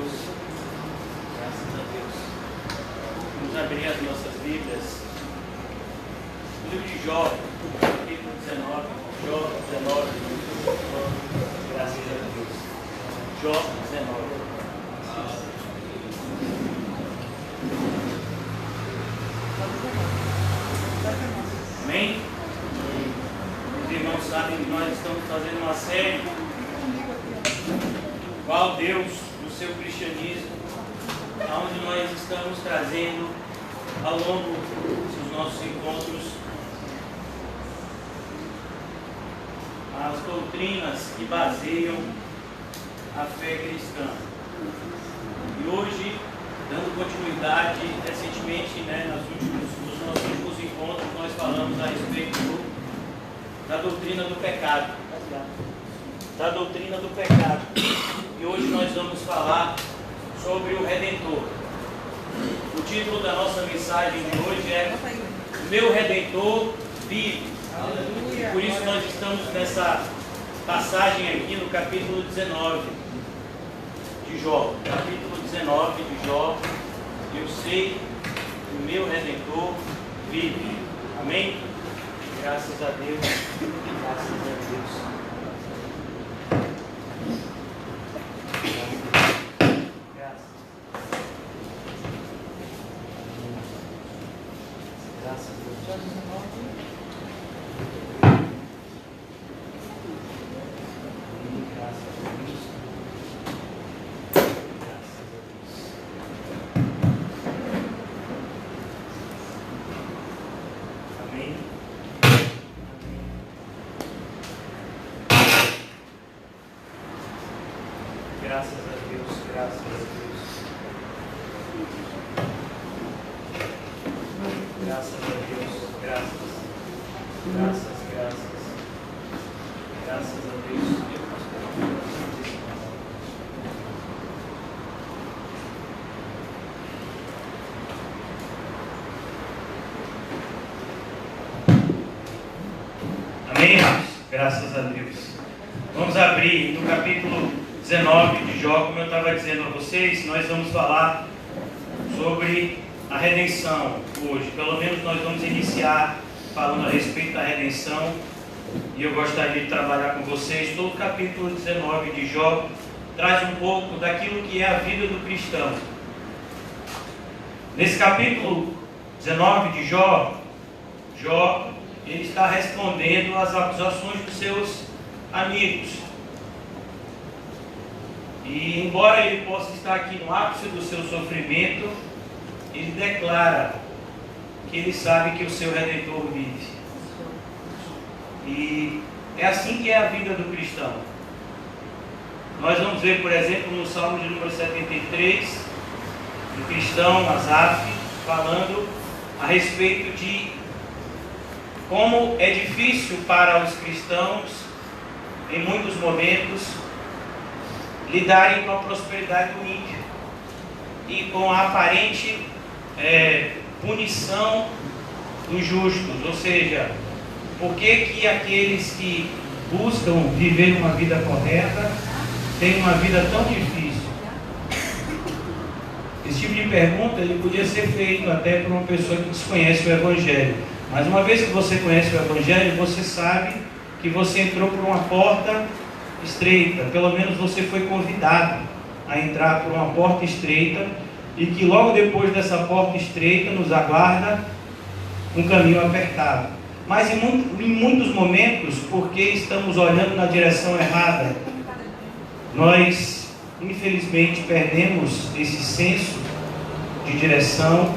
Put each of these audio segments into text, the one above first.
Deus. Graças a Deus. Vamos abrir as nossas Bíblias. O livro de Jó, capítulo 19. Jó 19. Graças a Deus. Jó 19. Amém? Os irmãos sabem que nós estamos fazendo uma série. Qual Deus do seu cristianismo, onde nós estamos trazendo ao longo dos nossos encontros as doutrinas que baseiam a fé cristã. E hoje, dando continuidade, recentemente, nos nossos últimos encontros, nós falamos a respeito da doutrina do pecado. Da doutrina do pecado. E hoje nós vamos falar sobre o Redentor. O título da nossa mensagem de hoje é Meu Redentor vive. E por isso nós estamos nessa passagem aqui no capítulo 19 de Jó. Capítulo 19 de Jó. Eu sei que o meu Redentor vive. Amém? Graças a Deus. Graças a Deus. Graças a Deus, graças a Deus. Graças a Deus, graças. Graças a Deus. Amém, irmãos? Graças a Deus. Vamos abrir no capítulo 19 de Jó. Como eu estava dizendo a vocês, nós vamos falar sobre a redenção hoje. Pelo menos nós vamos iniciar falando a respeito da redenção. E eu gostaria de trabalhar com vocês. Todo o capítulo 19 de Jó traz um pouco daquilo que é a vida do cristão. Nesse capítulo 19 de Jó, ele está respondendo às acusações dos seus amigos. E embora ele possa estar aqui no ápice do seu sofrimento, ele declara que ele sabe que o seu Redentor vive. E é assim que é a vida do cristão. Nós vamos ver, por exemplo, no Salmo de número 73, o cristão Asaf falando a respeito de como é difícil para os cristãos, em muitos momentos, lidarem com a prosperidade do ímpio e com a aparente punição dos justos. Ou seja, por que aqueles que buscam viver uma vida correta têm uma vida tão difícil? Esse tipo de pergunta ele podia ser feito até por uma pessoa que desconhece o Evangelho. Mas uma vez que você conhece o Evangelho, você sabe que você entrou por uma porta estreita. Pelo menos você foi convidado a entrar por uma porta estreita, e que logo depois dessa porta estreita nos aguarda um caminho apertado. Mas em muitos momentos, porque estamos olhando na direção errada, nós infelizmente perdemos esse senso de direção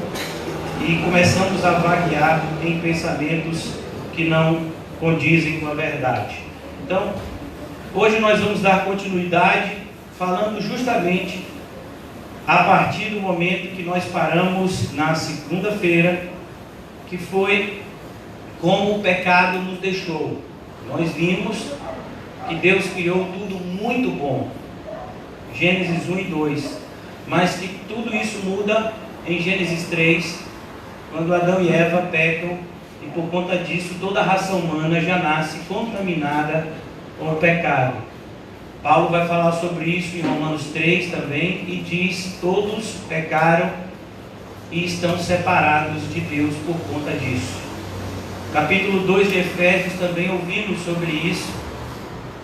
e começamos a vaguear em pensamentos que não condizem com a verdade. Então, hoje nós vamos dar continuidade falando justamente a partir do momento que nós paramos na segunda-feira, que foi como o pecado nos deixou. Nós vimos que Deus criou tudo muito bom, Gênesis 1 e 2, mas que tudo isso muda em Gênesis 3, quando Adão e Eva pecam, e por conta disso toda a raça humana já nasce contaminada com o pecado. Paulo vai falar sobre isso em Romanos 3 também, e diz: todos pecaram e estão separados de Deus por conta disso. Capítulo 2 de Efésios também ouvimos sobre isso,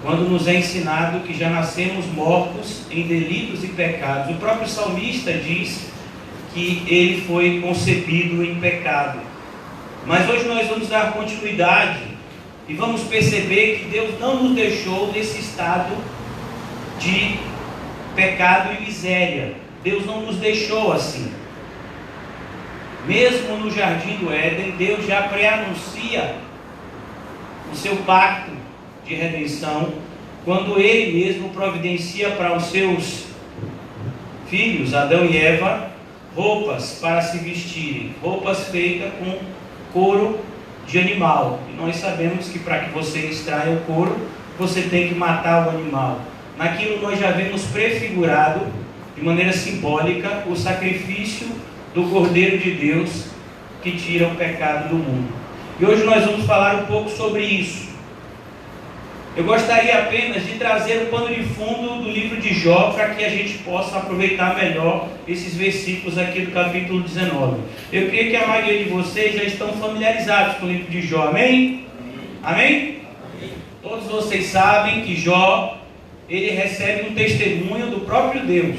quando nos é ensinado que já nascemos mortos em delitos e pecados. O próprio salmista diz que ele foi concebido em pecado. Mas hoje nós vamos dar continuidade e vamos perceber que Deus não nos deixou nesse estado de pecado e miséria. Deus não nos deixou assim. Mesmo no jardim do Éden, Deus já pré-anuncia o seu pacto de redenção, quando Ele mesmo providencia para os seus filhos, Adão e Eva, roupas para se vestirem, roupas feitas com couro de animal. E nós sabemos que para que você extraia o couro, você tem que matar o animal. Naquilo nós já vemos prefigurado, de maneira simbólica, o sacrifício do Cordeiro de Deus que tira o pecado do mundo. E hoje nós vamos falar um pouco sobre isso. Eu gostaria apenas de trazer o pano de fundo do livro de Jó, para que a gente possa aproveitar melhor esses versículos aqui do capítulo 19. Eu creio que a maioria de vocês já estão familiarizados com o livro de Jó, amém? Amém? Todos vocês sabem que Jó, ele recebe um testemunho do próprio Deus.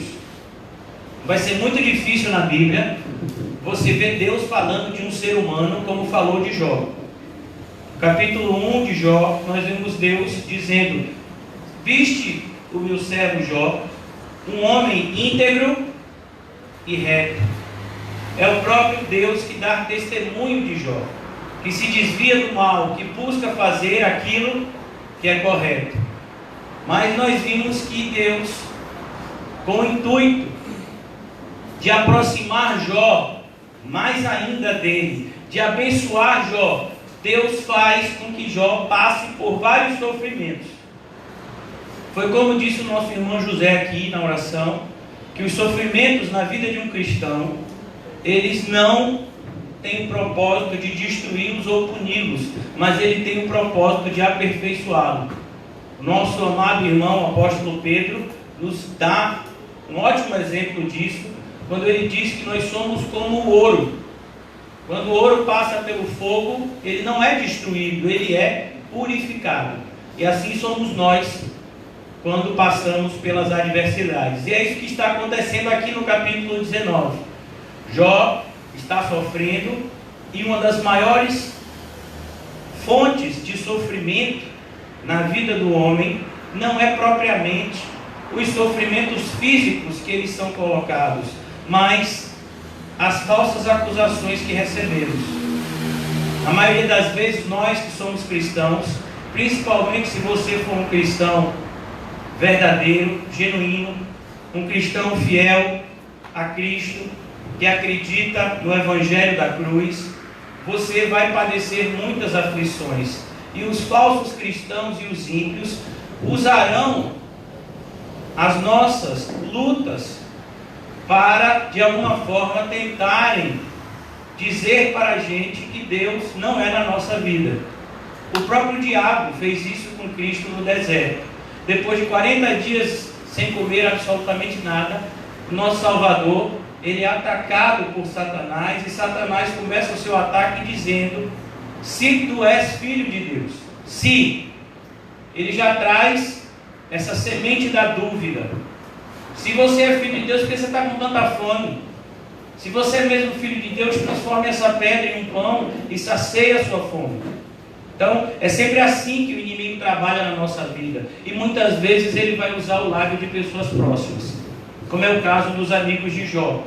Vai ser muito difícil na Bíblia você ver Deus falando de um ser humano como falou de Jó. Capítulo 1 de Jó, nós vemos Deus dizendo: viste o meu servo Jó, um homem íntegro e reto. É o próprio Deus que dá testemunho de Jó, que se desvia do mal, que busca fazer aquilo que é correto. Mas nós vimos que Deus, com o intuito de aproximar Jó mais ainda dele, de abençoar Jó, Deus faz com que Jó passe por vários sofrimentos. Foi como disse o nosso irmão José aqui na oração, que os sofrimentos na vida de um cristão, eles não têm o propósito de destruí-los ou puni-los, mas ele tem o propósito de aperfeiçoá-lo. O nosso amado irmão, o apóstolo Pedro, nos dá um ótimo exemplo disso, quando ele diz que nós somos como o ouro. Quando o ouro passa pelo fogo, ele não é destruído, ele é purificado. E assim somos nós, quando passamos pelas adversidades. E é isso que está acontecendo aqui no capítulo 19. Jó está sofrendo, e uma das maiores fontes de sofrimento na vida do homem não é propriamente os sofrimentos físicos que eles são colocados, mas as falsas acusações que recebemos. A maioria das vezes nós que somos cristãos, principalmente se você for um cristão verdadeiro, genuíno, um cristão fiel a Cristo, que acredita no Evangelho da cruz, você vai padecer muitas aflições. E os falsos cristãos e os ímpios usarão as nossas lutas para, de alguma forma, tentarem dizer para a gente que Deus não é na nossa vida. O próprio diabo fez isso com Cristo no deserto. Depois de 40 dias sem comer absolutamente nada, o nosso Salvador, ele é atacado por Satanás, e Satanás começa o seu ataque dizendo: se tu és filho de Deus. Se. Ele já traz essa semente da dúvida. Se você é filho de Deus, por que você está com tanta fome? Se você é mesmo filho de Deus, transforme essa pedra em um pão e sacia a sua fome. Então, é sempre assim que o inimigo trabalha na nossa vida. E muitas vezes ele vai usar o lábio de pessoas próximas, como é o caso dos amigos de Jó.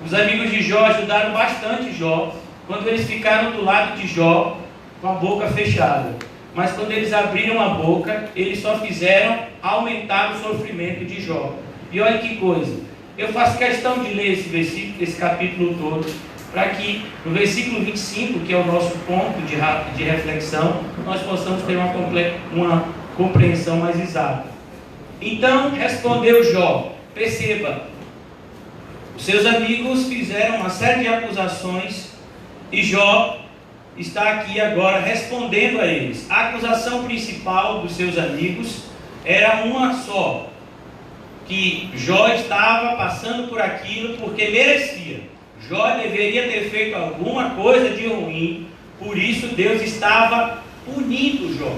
Os amigos de Jó ajudaram bastante Jó, quando eles ficaram do lado de Jó com a boca fechada. Mas quando eles abriram a boca, eles só fizeram aumentar o sofrimento de Jó. E olha que coisa, eu faço questão de ler esse versículo, esse capítulo todo, para que no versículo 25, que é o nosso ponto de reflexão, nós possamos ter uma compreensão mais exata. Então respondeu Jó. Perceba, os seus amigos fizeram uma série de acusações, e Jó está aqui agora respondendo a eles. A acusação principal dos seus amigos era uma só, que Jó estava passando por aquilo porque merecia. Jó deveria ter feito alguma coisa de ruim, por isso Deus estava punindo Jó.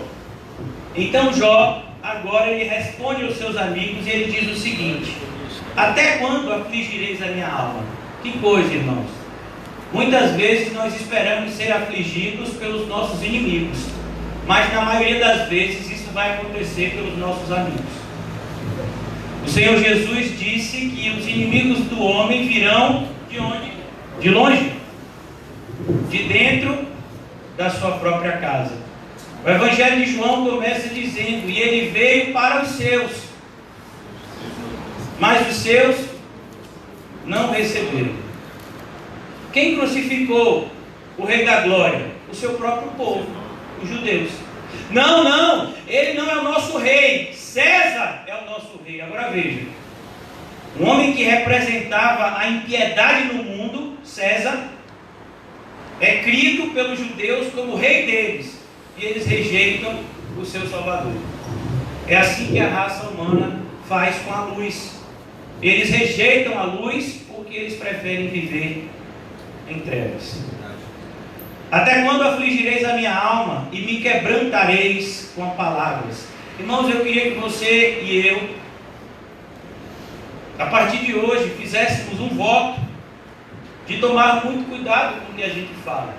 Então Jó, agora ele responde aos seus amigos e ele diz o seguinte: até quando afligireis a minha alma? Que coisa, irmãos. Muitas vezes nós esperamos ser afligidos pelos nossos inimigos, mas na maioria das vezes isso vai acontecer pelos nossos amigos. O Senhor Jesus disse que os inimigos do homem virão de onde? De longe, de dentro da sua própria casa. O Evangelho de João começa dizendo: e ele veio para os seus, mas os seus não receberam. Quem crucificou o Rei da Glória? O seu próprio povo, os judeus. Não, ele não é o nosso rei, César é o nosso rei. Agora veja, um homem que representava a impiedade no mundo, César, é crido pelos judeus como rei deles, e eles rejeitam o seu Salvador. É assim que a raça humana faz com a luz. Eles rejeitam a luz porque eles preferem viver em trevas. Até quando afligireis a minha alma e me quebrantareis com palavras? Irmãos, eu queria que você e eu, a partir de hoje, fizéssemos um voto de tomar muito cuidado com o que a gente fala.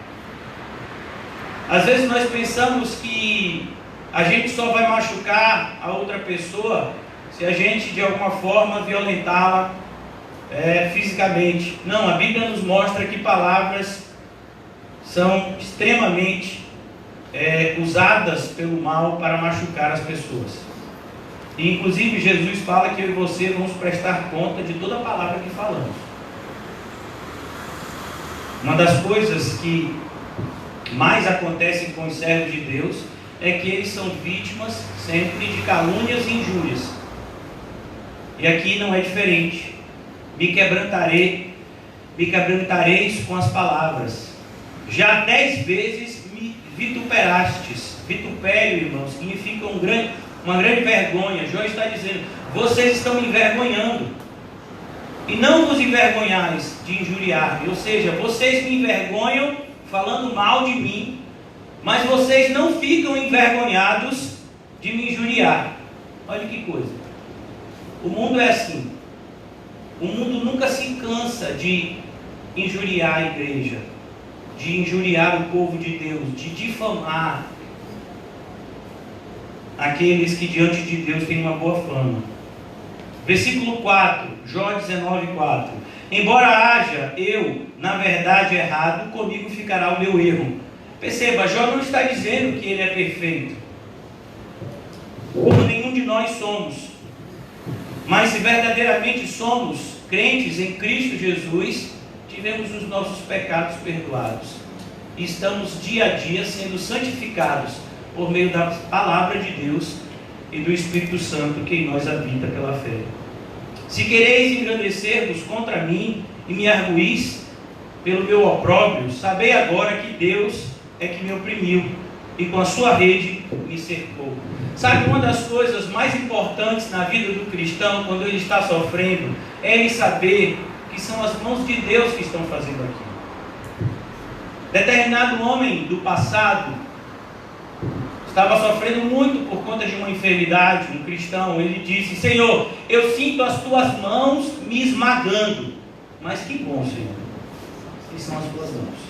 Às vezes nós pensamos que a gente só vai machucar a outra pessoa se a gente de alguma forma violentá-la fisicamente. Não, a Bíblia nos mostra que palavras são extremamente usadas pelo mal para machucar as pessoas. E inclusive Jesus fala que eu e você vamos prestar conta de toda palavra que falamos. Uma das coisas que mais acontecem com os servos de Deus é que eles são vítimas sempre de calúnias e injúrias. E aqui não é diferente. Me quebrantareis com as palavras. Já 10 vezes me vituperastes. Vitupério, irmãos, significa uma grande vergonha. Jó está dizendo: vocês estão me envergonhando. E não vos envergonhais de injuriar-me. Ou seja, vocês me envergonham falando mal de mim, mas vocês não ficam envergonhados de me injuriar. Olha que coisa. O mundo é assim. O mundo nunca se cansa de injuriar a igreja, de injuriar o povo de Deus, de difamar aqueles que diante de Deus têm uma boa fama. Versículo 4, Jó 19:4. Embora haja eu, na verdade, errado, comigo ficará o meu erro. Perceba, Jó não está dizendo que ele é perfeito, como nenhum de nós somos. Mas se verdadeiramente somos crentes em Cristo Jesus, tivemos os nossos pecados perdoados. E estamos dia a dia sendo santificados por meio da palavra de Deus e do Espírito Santo que em nós habita pela fé. Se quereis engrandecer-vos contra mim e me arguís pelo meu opróbrio, sabei agora que Deus é que me oprimiu e com a sua rede me cercou. Sabe, uma das coisas mais importantes na vida do cristão, quando ele está sofrendo, é ele saber que são as mãos de Deus que estão fazendo aquilo. Determinado homem do passado estava sofrendo muito por conta de uma enfermidade, um cristão. Ele disse: Senhor, eu sinto as tuas mãos me esmagando. Mas que bom, Senhor, que são as tuas mãos.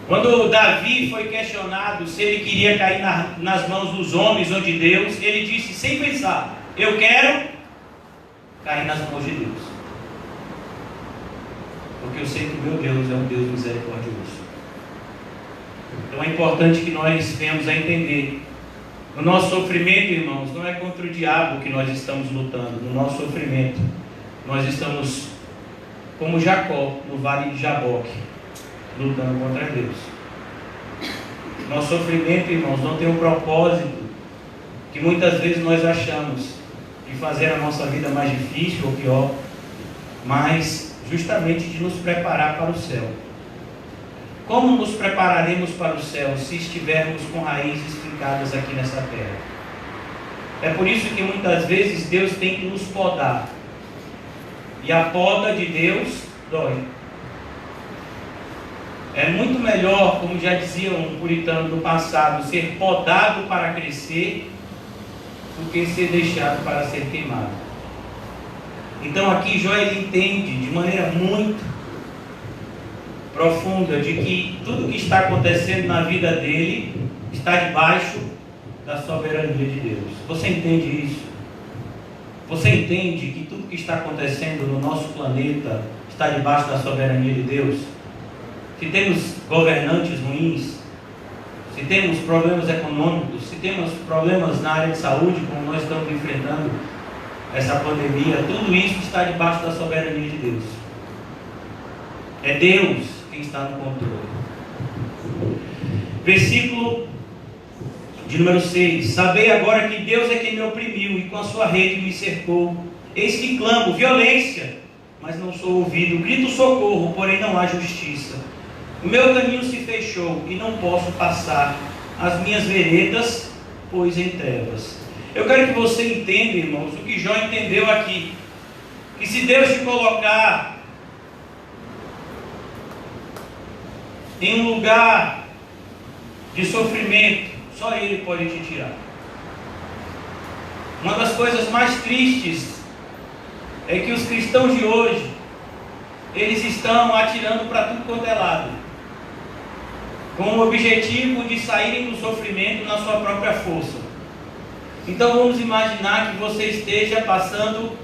Quando Davi foi questionado se ele queria cair nas mãos dos homens ou de Deus, ele disse sem pensar: eu quero cair nas mãos de Deus, porque eu sei que o meu Deus é um Deus misericordioso. Então é importante que nós venhamos a entender: no nosso sofrimento, irmãos, não é contra o diabo que nós estamos lutando. No nosso sofrimento nós estamos como Jacó no vale de Jaboque, lutando contra Deus. Nosso sofrimento, irmãos, não tem um propósito que muitas vezes nós achamos de fazer a nossa vida mais difícil ou pior, mas justamente de nos preparar para o céu. Como nos prepararemos para o céu se estivermos com raízes fincadas aqui nessa terra? É por isso que muitas vezes Deus tem que nos podar. E a poda de Deus dói. É muito melhor, como já dizia um puritano do passado, ser podado para crescer do que ser deixado para ser queimado. Então aqui Jó ele entende de maneira muito profunda de que tudo que está acontecendo na vida dele está debaixo da soberania de Deus. Você entende isso? Você entende que tudo que está acontecendo no nosso planeta está debaixo da soberania de Deus? Se temos governantes ruins, se temos problemas econômicos, se temos problemas na área de saúde, como nós estamos enfrentando essa pandemia, tudo isso está debaixo da soberania de Deus. É Deus quem está no controle. Versículo de número 6. Sabei agora que Deus é quem me oprimiu e com a sua rede me cercou. Eis que clamo violência, mas não sou ouvido. Grito socorro, porém não há justiça. O meu caminho se fechou e não posso passar. As minhas veredas, pois em trevas. Eu quero que você entenda, irmãos, o que Jó entendeu aqui. Que se Deus te colocar em um lugar de sofrimento, só Ele pode te tirar. Uma das coisas mais tristes é que os cristãos de hoje, eles estão atirando para tudo quanto é lado, com o objetivo de saírem do sofrimento na sua própria força. Então vamos imaginar que você esteja passando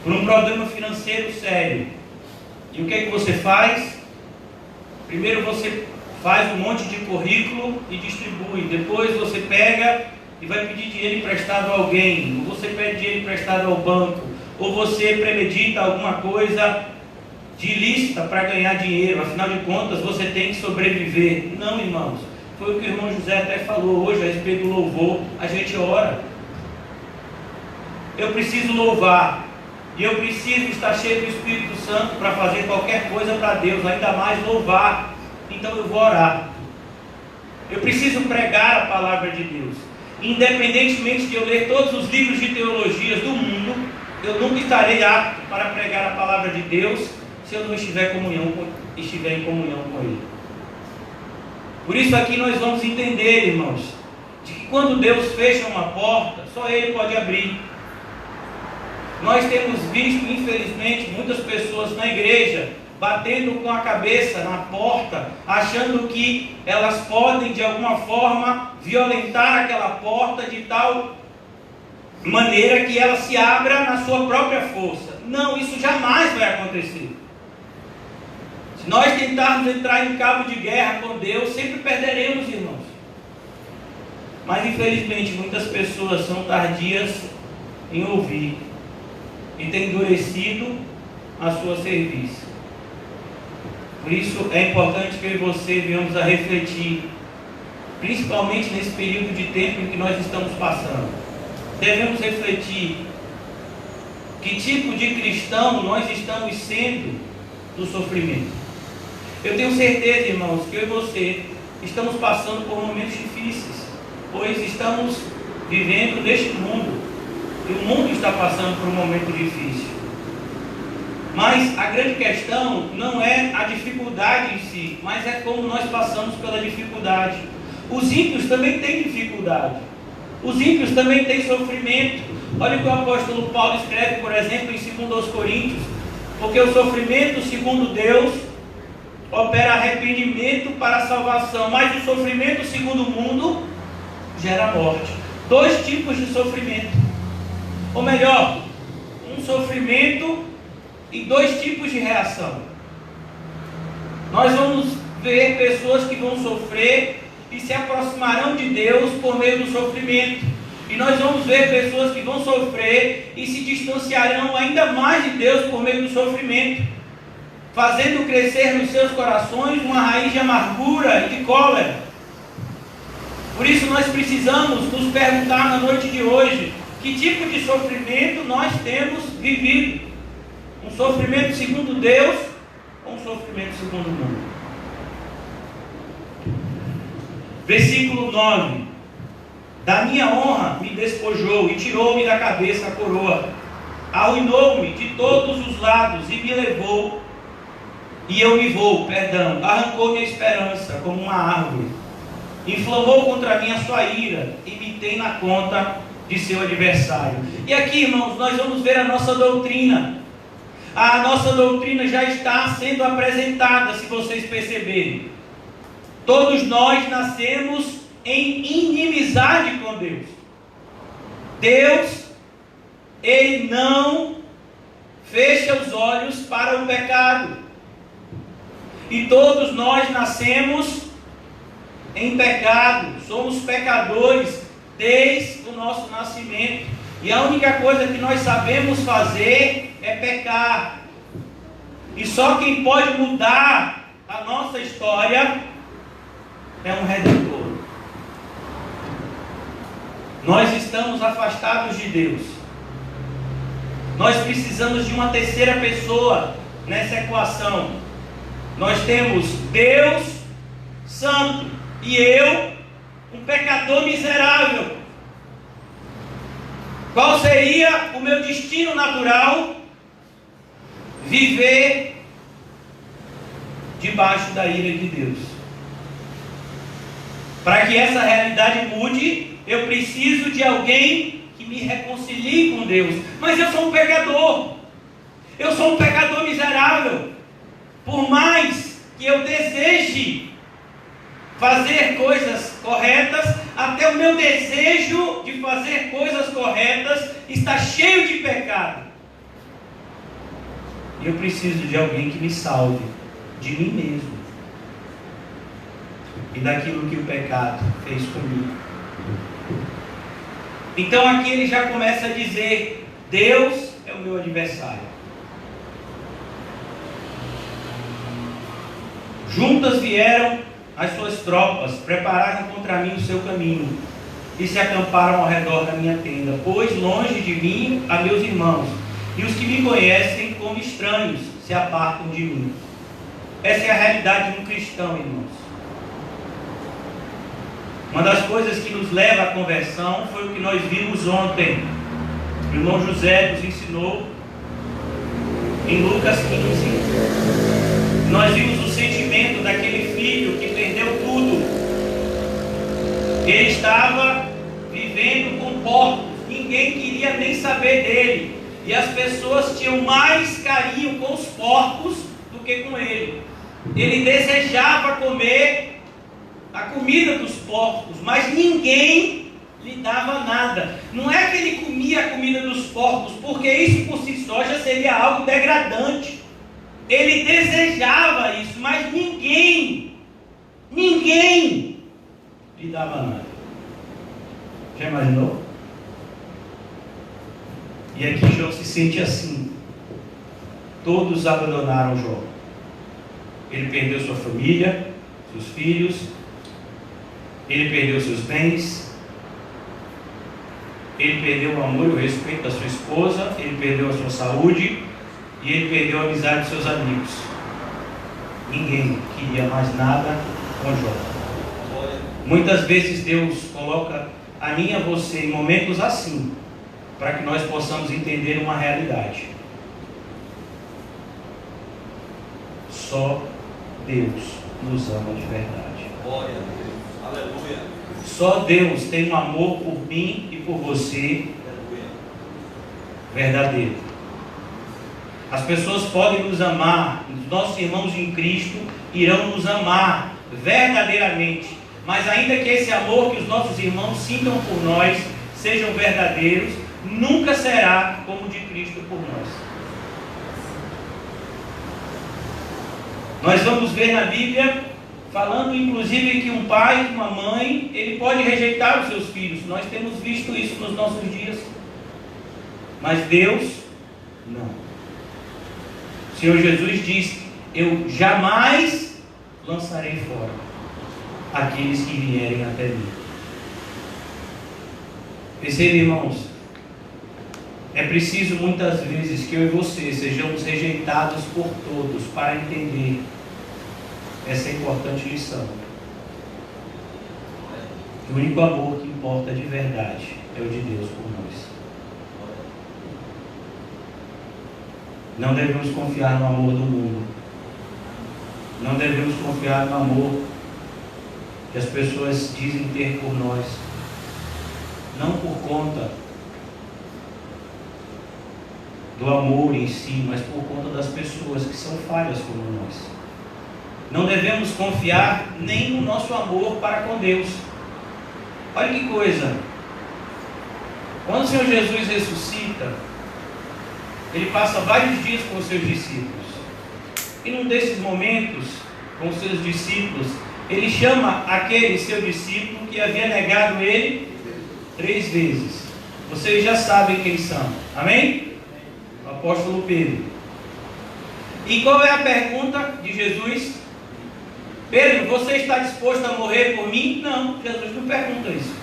por um problema financeiro sério. E o que é que você faz? Primeiro você faz um monte de currículo e distribui. Depois você pega e vai pedir dinheiro emprestado a alguém. Ou você pede dinheiro emprestado ao banco. Ou você premedita alguma coisa de ilícita para ganhar dinheiro. Afinal de contas você tem que sobreviver. Não, irmãos. Foi o que o irmão José até falou hoje a respeito do louvor. A gente ora. Eu preciso louvar. E eu preciso estar cheio do Espírito Santo para fazer qualquer coisa para Deus, ainda mais louvar. Então eu vou orar. Eu preciso pregar a palavra de Deus. Independentemente de eu ler todos os livros de teologias do mundo, eu nunca estarei apto para pregar a palavra de Deus se eu não estiver em comunhão com Ele. Por isso aqui nós vamos entender, irmãos, de que quando Deus fecha uma porta, só Ele pode abrir. Nós temos visto, infelizmente, muitas pessoas na igreja batendo com a cabeça na porta, achando que elas podem de alguma forma violentar aquela porta de tal maneira que ela se abra na sua própria força. Não, isso jamais vai acontecer. Se nós tentarmos entrar em cabo de guerra com Deus, sempre perderemos, irmãos. Mas infelizmente muitas pessoas são tardias em ouvir e tem endurecido a sua cerviz. Por isso é importante que eu e você venhamos a refletir, principalmente nesse período de tempo em que nós estamos passando. Devemos refletir que tipo de cristão nós estamos sendo no sofrimento. Eu tenho certeza, irmãos, que eu e você estamos passando por momentos difíceis, pois estamos vivendo neste mundo. E o mundo está passando por um momento difícil. Mas a grande questão não é a dificuldade em si, mas é como nós passamos pela dificuldade. Os ímpios também têm dificuldade. Os ímpios também têm sofrimento. Olha o que o apóstolo Paulo escreve, por exemplo, em 2 Coríntios. Porque o sofrimento, segundo Deus, opera arrependimento para a salvação. Mas o sofrimento, segundo o mundo, gera morte. Dois tipos de sofrimento. Ou melhor, um sofrimento e dois tipos de reação. Nós vamos ver pessoas que vão sofrer e se aproximarão de Deus por meio do sofrimento. E nós vamos ver pessoas que vão sofrer e se distanciarão ainda mais de Deus por meio do sofrimento, fazendo crescer nos seus corações uma raiz de amargura e de cólera. Por isso nós precisamos nos perguntar na noite de hoje: que tipo de sofrimento nós temos vivido? Um sofrimento segundo Deus ou um sofrimento segundo o mundo. Versículo 9: da minha honra me despojou e tirou-me da cabeça a coroa, arruinou-me de todos os lados e me levou, arrancou minha esperança como uma árvore, inflamou contra mim a sua ira e me tem na conta de seu adversário. E aqui, irmãos, nós vamos ver a nossa doutrina. A nossa doutrina já está sendo apresentada, se vocês perceberem. Todos nós nascemos em inimizade com Deus. Deus, Ele não fecha os olhos para o pecado. E todos nós nascemos em pecado. Somos pecadores desde o nosso nascimento. E a única coisa que nós sabemos fazer é pecar. E só quem pode mudar a nossa história é um Redentor. Nós estamos afastados de Deus. Nós precisamos de uma terceira pessoa nessa equação. Nós temos Deus Santo e eu, um pecador miserável. Qual seria o meu destino natural? Viver debaixo da ira de Deus. Para que essa realidade mude, eu preciso de alguém que me reconcilie com Deus. Mas eu sou um pecador. Eu sou um pecador miserável. Por mais que eu deseje fazer coisas corretas, até o meu desejo de fazer coisas corretas está cheio de pecado. E eu preciso de alguém que me salve de mim mesmo e daquilo que o pecado fez comigo. Então aqui ele já começa a dizer: Deus é o meu adversário. Juntas vieram as suas tropas, prepararam contra mim o seu caminho e se acamparam ao redor da minha tenda. Pois longe de mim há meus irmãos, e os que me conhecem como estranhos se apartam de mim. Essa é a realidade de um cristão, irmãos. Uma das coisas que nos leva à conversão foi o que nós vimos ontem. O irmão José nos ensinou em Lucas 15. Nós vimos o sentimento daquele filho que perdeu tudo. Ele estava vivendo com porcos, ninguém queria nem saber dele. E as pessoas tinham mais carinho com os porcos do que com ele. Ele desejava comer a comida dos porcos, mas ninguém lhe dava nada. Não é que ele comia a comida dos porcos, porque isso por si só já seria algo degradante. Ele desejava isso, mas ninguém lhe dava nada. Já imaginou? E aqui Jó se sente assim. Todos abandonaram Jó. Ele perdeu sua família, seus filhos, ele perdeu seus bens, ele perdeu o amor e o respeito da sua esposa, ele perdeu a sua saúde e ele perdeu a amizade dos seus amigos. Ninguém queria mais nada com Jó. Muitas vezes Deus coloca a mim e a você em momentos assim, para que nós possamos entender uma realidade. Só Deus nos ama de verdade. Glória a Deus. Aleluia. Só Deus tem um amor por mim e por você. Aleluia. Verdadeiro. As pessoas podem nos amar, os nossos irmãos em Cristo irão nos amar verdadeiramente, mas ainda que esse amor que os nossos irmãos sintam por nós sejam verdadeiros, nunca será como o de Cristo por nós. Nós vamos ver na Bíblia, falando inclusive que um pai e uma mãe, ele pode rejeitar os seus filhos. Nós temos visto isso nos nossos dias. Mas Deus, não. O Senhor Jesus disse: eu jamais lançarei fora aqueles que vierem até mim. Percebe, irmãos? É É preciso muitas vezes que eu e você sejamos rejeitados por todos para entender essa importante lição. O único amor que importa de verdade é o de Deus por nós. Não devemos confiar no amor do mundo. Não devemos confiar no amor que as pessoas dizem ter por nós. Não por conta do amor em si, mas por conta das pessoas que são falhas como nós. Não devemos confiar nem no nosso amor para com Deus. Olha que coisa. Quando o Senhor Jesus ressuscita, Ele passa vários dias com os seus discípulos. E num desses momentos, com os seus discípulos, Ele chama aquele seu discípulo que havia negado Ele 3 vezes. Vocês já sabem quem são. Amém? O apóstolo Pedro. E qual é a pergunta de Jesus? Pedro, você está disposto a morrer por mim? Não, Jesus não pergunta isso.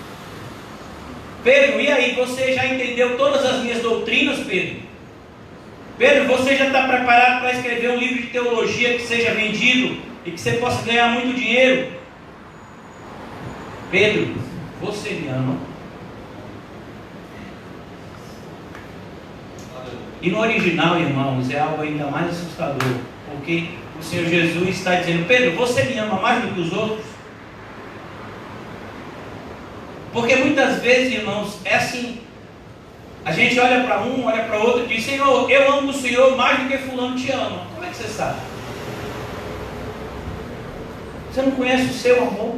Pedro, e aí, você já entendeu todas as minhas doutrinas, Pedro? Pedro, você já está preparado para escrever um livro de teologia que seja vendido e que você possa ganhar muito dinheiro? Pedro, você me ama? E no original, irmãos, é algo ainda mais assustador, porque o Senhor Jesus está dizendo: Pedro, você me ama mais do que os outros? Porque muitas vezes, irmãos, é assim. A gente olha para um, olha para outro e diz: Senhor, eu amo o Senhor mais do que fulano te ama. Como é que você sabe? Você não conhece o seu amor?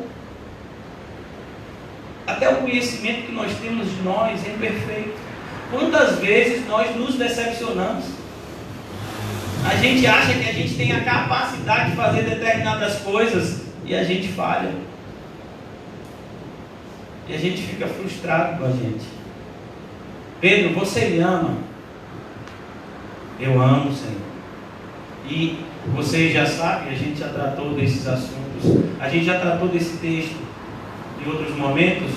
Até o conhecimento que nós temos de nós é imperfeito. Quantas vezes nós nos decepcionamos? A gente acha que a gente tem a capacidade de fazer determinadas coisas e a gente falha. E a gente fica frustrado com a gente. Pedro, você me ama? Eu amo, Senhor. E vocês já sabem, a gente já tratou desses assuntos. A gente já tratou desse texto em outros momentos.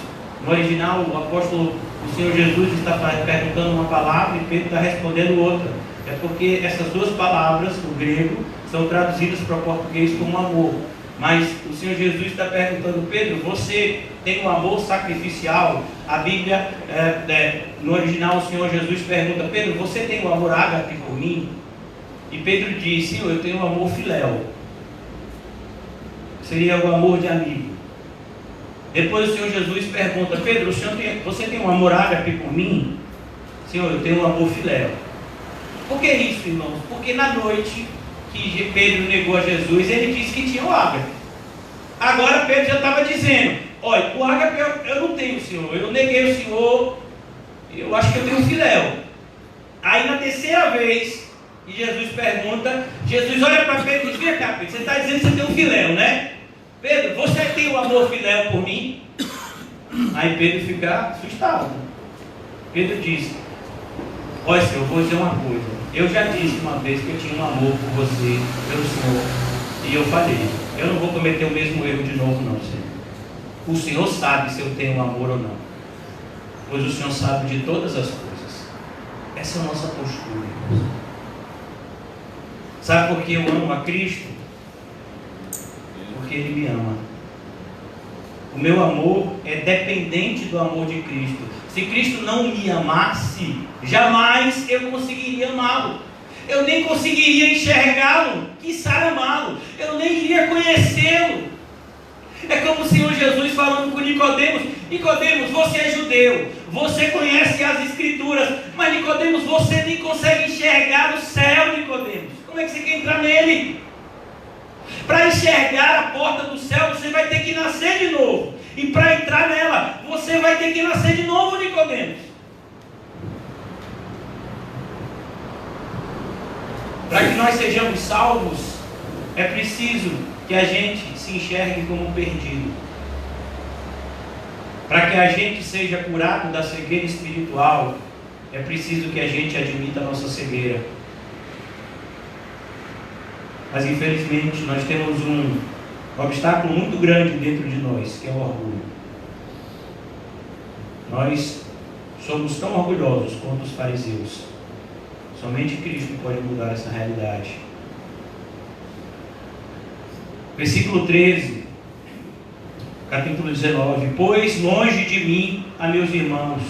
No original, o Senhor Jesus está perguntando uma palavra e Pedro está respondendo outra. É porque essas duas palavras, no grego, são traduzidas para o português como amor. Mas o Senhor Jesus está perguntando: Pedro, você tem um amor sacrificial? A Bíblia, no original, o Senhor Jesus pergunta: Pedro, você tem um amor ágape por mim? E Pedro diz: Senhor, eu tenho um amor filéu. Seria o amor de amigo. Depois o Senhor Jesus pergunta: Pedro, você tem um amor ágape por mim? Senhor, eu tenho um amor filéu. Por que isso, irmãos? Porque na noite que Pedro negou a Jesus, ele disse que tinha o ágape. Agora Pedro já estava dizendo: olha, o ágape eu não tenho, Senhor. Eu neguei o Senhor. Eu acho que eu tenho um filéu. Aí na terceira vez que Jesus pergunta, Jesus olha para Pedro e diz: vem cá, Pedro, você está dizendo que você tem um filéu, né? Pedro, você tem um amor filéu por mim? Aí Pedro fica assustado. Pedro diz: olha, Senhor, eu vou dizer uma coisa. Eu já disse uma vez que eu tinha um amor por você, pelo Senhor, e eu falei. Eu não vou cometer o mesmo erro de novo, não, Senhor. O Senhor sabe se eu tenho um amor ou não, pois o Senhor sabe de todas as coisas. Essa é a nossa postura, irmãos. Sabe por que eu amo a Cristo? Porque Ele me ama. O meu amor é dependente do amor de Cristo. Se Cristo não me amasse, jamais eu conseguiria amá-lo. Eu nem conseguiria enxergá-lo, quiçá amá-lo. Eu nem iria conhecê-lo. É como o Senhor Jesus falando com Nicodemos: Nicodemos, você é judeu, você conhece as Escrituras, mas Nicodemos, você nem consegue enxergar o céu, Nicodemos. Como é que você quer entrar nele? Para enxergar a porta do céu, você vai ter que nascer de novo. E para entrar nela, você vai ter que nascer de novo, Nicodemos. Para que nós sejamos salvos, é preciso que a gente se enxergue como perdido. Para que a gente seja curado da cegueira espiritual, é preciso que a gente admita a nossa cegueira. Mas infelizmente nós temos um obstáculo muito grande dentro de nós, que é o orgulho. Nós somos tão orgulhosos quanto os fariseus. Somente Cristo pode mudar essa realidade. Versículo 13, capítulo 19. Pois longe de mim a meus irmãos,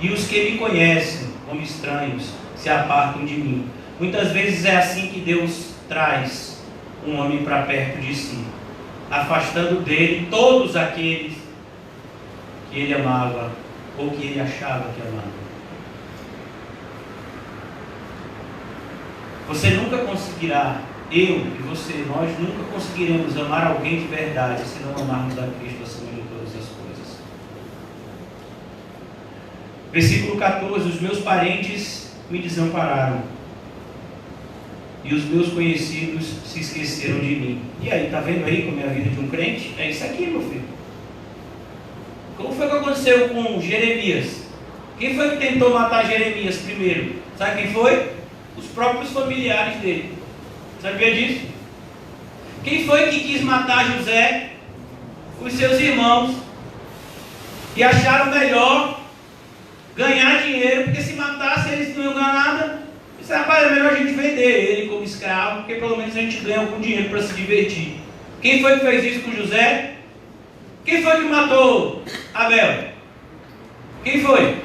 e os que me conhecem como estranhos se apartam de mim. Muitas vezes é assim que Deus traz um homem para perto de si, afastando dele todos aqueles que ele amava ou que ele achava que amava. Você nunca conseguirá, eu e você, nós nunca conseguiremos amar alguém de verdade se não amarmos a Cristo acima de todas as coisas. Versículo 14: os meus parentes me desampararam e os meus conhecidos se esqueceram de mim. E aí, está vendo aí como é a vida de um crente? É isso aqui, meu filho. Como foi que aconteceu com Jeremias? Quem foi que tentou matar Jeremias primeiro? Sabe quem foi? Os próprios familiares dele. Sabia disso? Quem foi que quis matar José? Os seus irmãos. E acharam melhor ganhar dinheiro, porque se matasse eles não iam ganhar nada. Disse, rapaz, é melhor a gente vender ele como escravo, porque pelo menos a gente ganha algum dinheiro para se divertir. Quem foi que fez isso com José? Quem foi que matou Abel? Quem foi?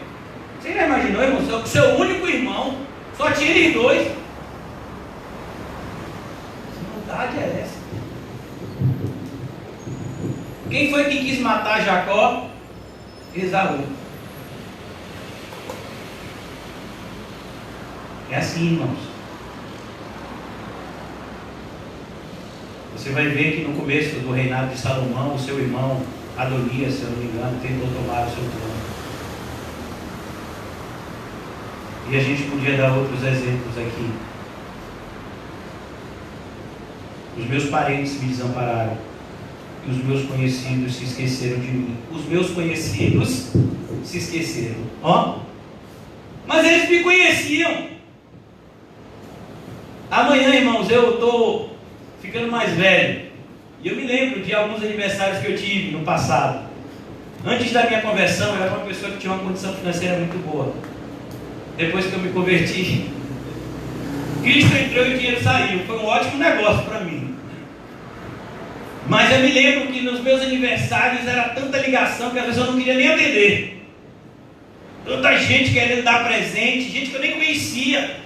Você já imaginou, irmão? Seu único irmão, só tinha eles dois. Que vontade é essa? Quem foi que quis matar Jacó? Esaú. É assim, irmãos. Você vai ver que no começo do reinado de Salomão, o seu irmão Adonias, se eu não me engano, tentou tomar o seu trono. E a gente podia dar outros exemplos aqui. Os meus parentes me desampararam e os meus conhecidos se esqueceram de mim. Os meus conhecidos se esqueceram. Ó, mas eles me conheciam. Amanhã, irmãos, eu estou ficando mais velho. E eu me lembro de alguns aniversários que eu tive no passado. Antes da minha conversão, eu era uma pessoa que tinha uma condição financeira muito boa. Depois que eu me converti, Cristo entrou e o dinheiro saiu. Foi um ótimo negócio para mim. Mas eu me lembro que nos meus aniversários era tanta ligação que às vezes eu não queria nem atender. Tanta gente querendo dar presente, gente que eu nem conhecia,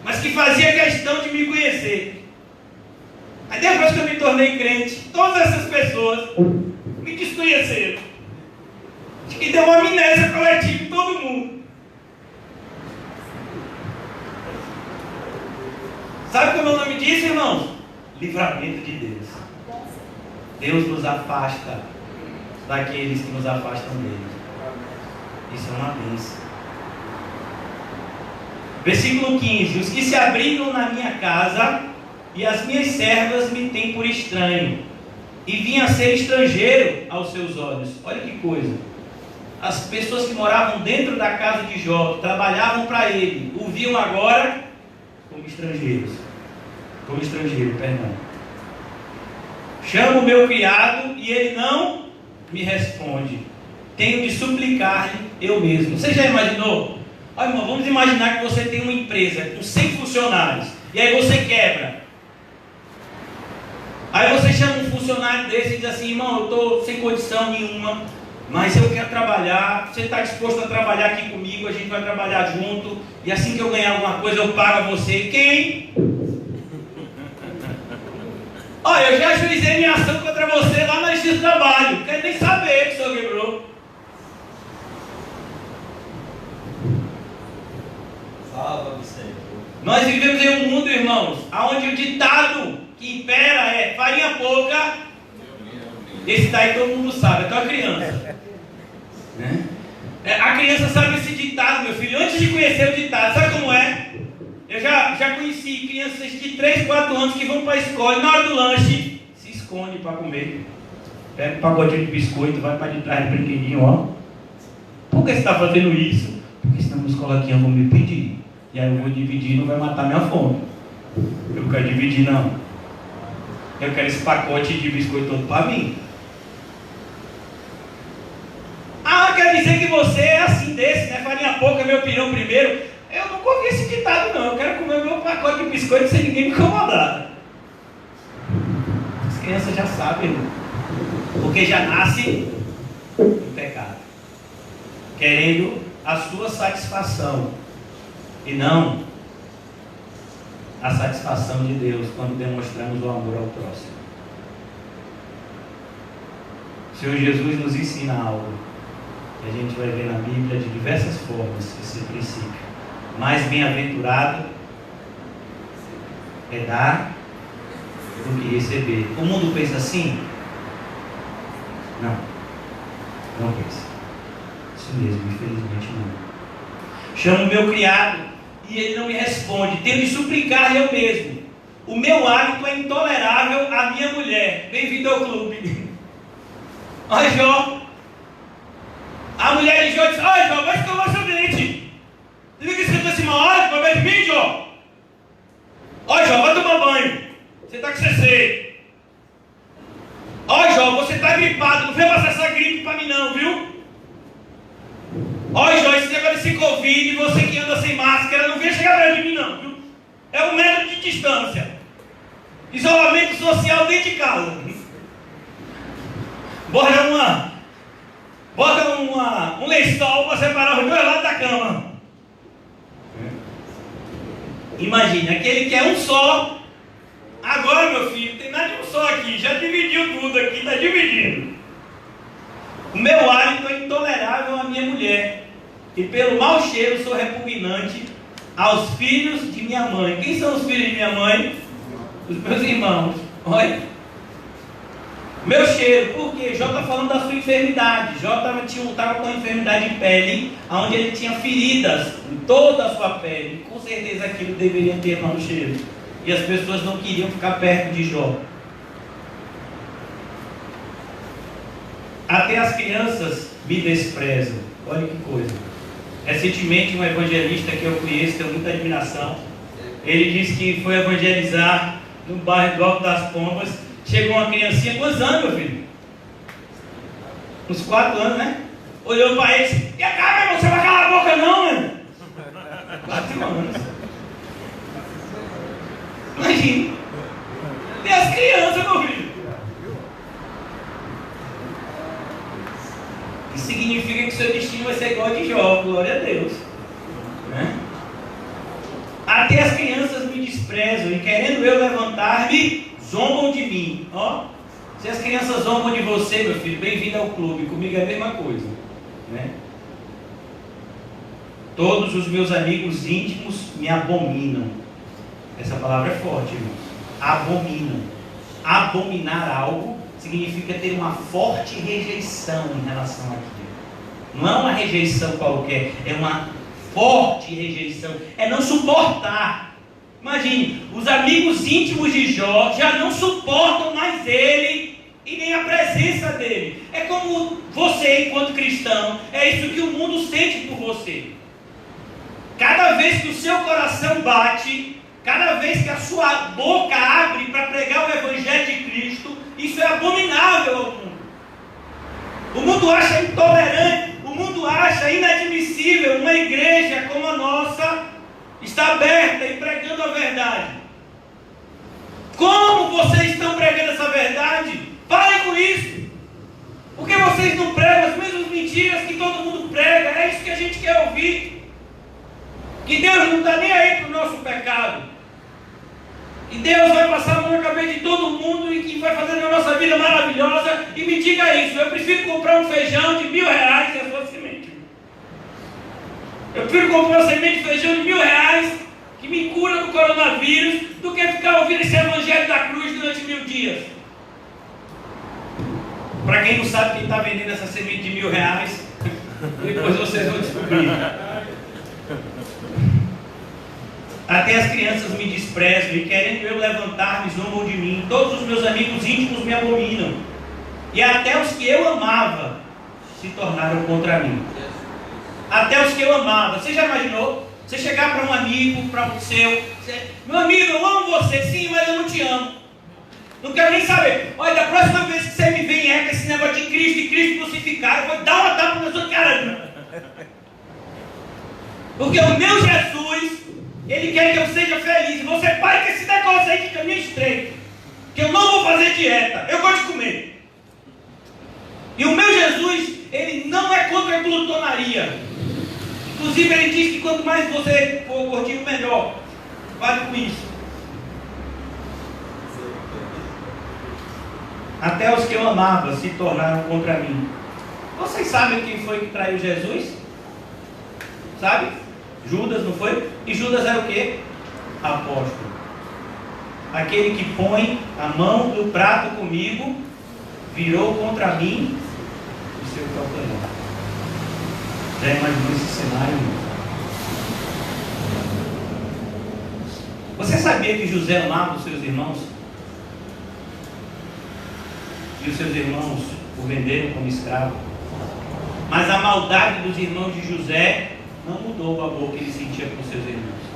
mas que fazia questão de me conhecer. Aí depois que eu me tornei crente, todas essas pessoas me desconheceram. Acho que deu uma amnésia coletiva em todo mundo. Sabe como é o nome disso, irmãos? Livramento de Deus. Deus nos afasta daqueles que nos afastam dele. Isso é uma bênção. Versículo 15: os que se abrigam na minha casa e as minhas servas me têm por estranho, e vim a ser estrangeiro aos seus olhos. Olha que coisa. As pessoas que moravam dentro da casa de Jó, que trabalhavam para ele, o viam agora como estrangeiros. Como estrangeiro, perdão. Chamo o meu criado e ele não me responde. Tenho de suplicar-lhe eu mesmo. Você já imaginou? Olha, irmão, vamos imaginar que você tem uma empresa com 100 funcionários e aí você quebra. Aí você chama um funcionário desse e diz assim: irmão, eu estou sem condição nenhuma, mas eu quero trabalhar. Você está disposto a trabalhar aqui comigo? A gente vai trabalhar junto, e assim que eu ganhar alguma coisa eu pago a você. Quem? Olha, eu já ajuizei minha ação contra você lá na Justiça do Trabalho. Quero nem saber que o senhor quebrou. Salva-me, Senhor. Nós vivemos em um mundo, irmãos, onde o ditado que impera é farinha pouca. Esse daí todo mundo sabe, até a criança. Né? A criança sabe esse ditado, meu filho, antes de conhecer o ditado. Sabe como é? Eu já conheci crianças de 3, 4 anos que vão para a escola e na hora do lanche se esconde para comer. Pega um pacotinho de biscoito, vai para de trás do brinquedinho, ó. Por que você está fazendo isso? Porque senão meus coleguinhas vão me pedir. E aí eu vou dividir e não vai matar minha fome. Eu não quero dividir, não. Eu quero esse pacote de biscoito todo para mim. Ah, quer dizer que você é assim desse, né? Farinha pouca, meu pirão primeiro. Eu não comi esse ditado, não. Eu quero comer meu pacote de biscoito sem ninguém me incomodar. As crianças já sabem, irmão. Porque já nasce em pecado, querendo a sua satisfação e não a satisfação de Deus quando demonstramos o amor ao próximo. O Senhor Jesus nos ensina algo que a gente vai ver na Bíblia de diversas formas, esse princípio. Mais bem-aventurado é dar do que receber. O mundo pensa assim? Não pensa. Isso mesmo, infelizmente não. Chamo o meu criado e ele não me responde. Tento de suplicar eu mesmo. O meu hálito é intolerável à minha mulher. Bem-vindo ao clube. Olha, Jó. A mulher de Jó disse: olha, Jó, vai escovar seu dente. Você viu que você está se mal hálito para ver de mim, Jó? Olha, Jó, vai tomar banho. Você está com CC. Olha, Jó, você está gripado. Não vem passar essa gripe para mim não, viu? Olha, Jó, esse negócio desse Covid, você que anda sem máscara, não vem chegar perto de mim não, viu? É um metro de distância. Isolamento social dentro de casa. Bota um lençol para separar os dois lados da cama. Imagina, aquele que é um só. Agora, meu filho, tem nada de um só aqui. Já dividiu tudo aqui, está dividindo. O meu hálito é intolerável à minha mulher. E pelo mau cheiro sou repugnante aos filhos de minha mãe. Quem são os filhos de minha mãe? Os meus irmãos. Olha. Meu cheiro, porque Jó está falando da sua enfermidade. Jó estava com uma enfermidade de pele, onde ele tinha feridas em toda a sua pele. Com certeza aquilo deveria ter mau cheiro. E as pessoas não queriam ficar perto de Jó. Até as crianças me desprezam. Olha que coisa. Recentemente um evangelista que eu conheço, tenho muita admiração, ele disse que foi evangelizar no bairro do Alto das Pombas. Chegou uma criancinha, quantos anos, meu filho? Uns 4 anos, né? Olhou para ele e a cara, irmão, você vai calar a boca não, mano? 4 anos. Imagina. Tem as crianças, meu filho. Isso significa que seu destino vai ser igual de Jó, glória a Deus. Né? Até as crianças me desprezam e querendo eu levantar-me, zombam de mim. Ó, se as crianças zombam de você, meu filho, bem-vindo ao clube. Comigo é a mesma coisa, né? Todos os meus amigos íntimos me abominam. Essa palavra é forte, irmãos. Abominam. Abominar algo significa ter uma forte rejeição em relação àquilo. Não é uma rejeição qualquer, é uma forte rejeição. É não suportar. Imagine, os amigos íntimos de Jó já não suportam mais ele e nem a presença dele. É como você, enquanto cristão, é isso que o mundo sente por você. Cada vez que o seu coração bate, cada vez que a sua boca abre para pregar o Evangelho de Cristo, isso é abominável ao mundo. O mundo acha intolerante, o mundo acha inadmissível uma igreja como a nossa está aberta e pregando a verdade. Como vocês estão pregando essa verdade? Parem com isso. Porque vocês não pregam as mesmas mentiras que todo mundo prega. É isso que a gente quer ouvir. Que Deus não está nem aí para o nosso pecado. Que Deus vai passar a mão na cabeça de todo mundo e que vai fazer a nossa vida maravilhosa. E me diga isso. Eu prefiro comprar um feijão de R$1.000 se fosse semente. Eu prefiro comprar uma semente de feijão de R$1.000 que me cura do coronavírus do que ficar ouvindo esse evangelho da cruz durante 1000 dias. Para quem não sabe quem está vendendo essa semente de R$1.000, depois vocês vão descobrir. Até as crianças me desprezam e querendo eu levantar-me zombam de mim. Todos os meus amigos íntimos me abominam. E até os que eu amava se tornaram contra mim. Até os que eu amava. Você já imaginou? Você chegar para um amigo, para o seu, meu amigo, eu amo você, sim, mas eu não te amo. Não quero nem saber. Olha, da próxima vez que você me vem com esse negócio de Cristo crucificado, eu vou dar uma tapa na sua cara. Porque o meu Jesus, Ele quer que eu seja feliz. Você para com esse negócio aí de caminho estreito. Que eu não vou fazer dieta, eu gosto de comer. E o meu Jesus, Ele não é contra a glutonaria. Inclusive Ele diz que quanto mais você for gordinho, melhor. Vale com isso. Até os que eu amava se tornaram contra mim. Vocês sabem quem foi que traiu Jesus? Sabe? Judas, não foi? E Judas era o quê? Apóstolo. Aquele que põe a mão no prato comigo, virou contra mim o seu calcanhar. Já imaginou esse cenário? Você sabia que José amava os seus irmãos? E os seus irmãos o venderam como escravo? Mas a maldade dos irmãos de José não mudou o amor que ele sentia por seus irmãos.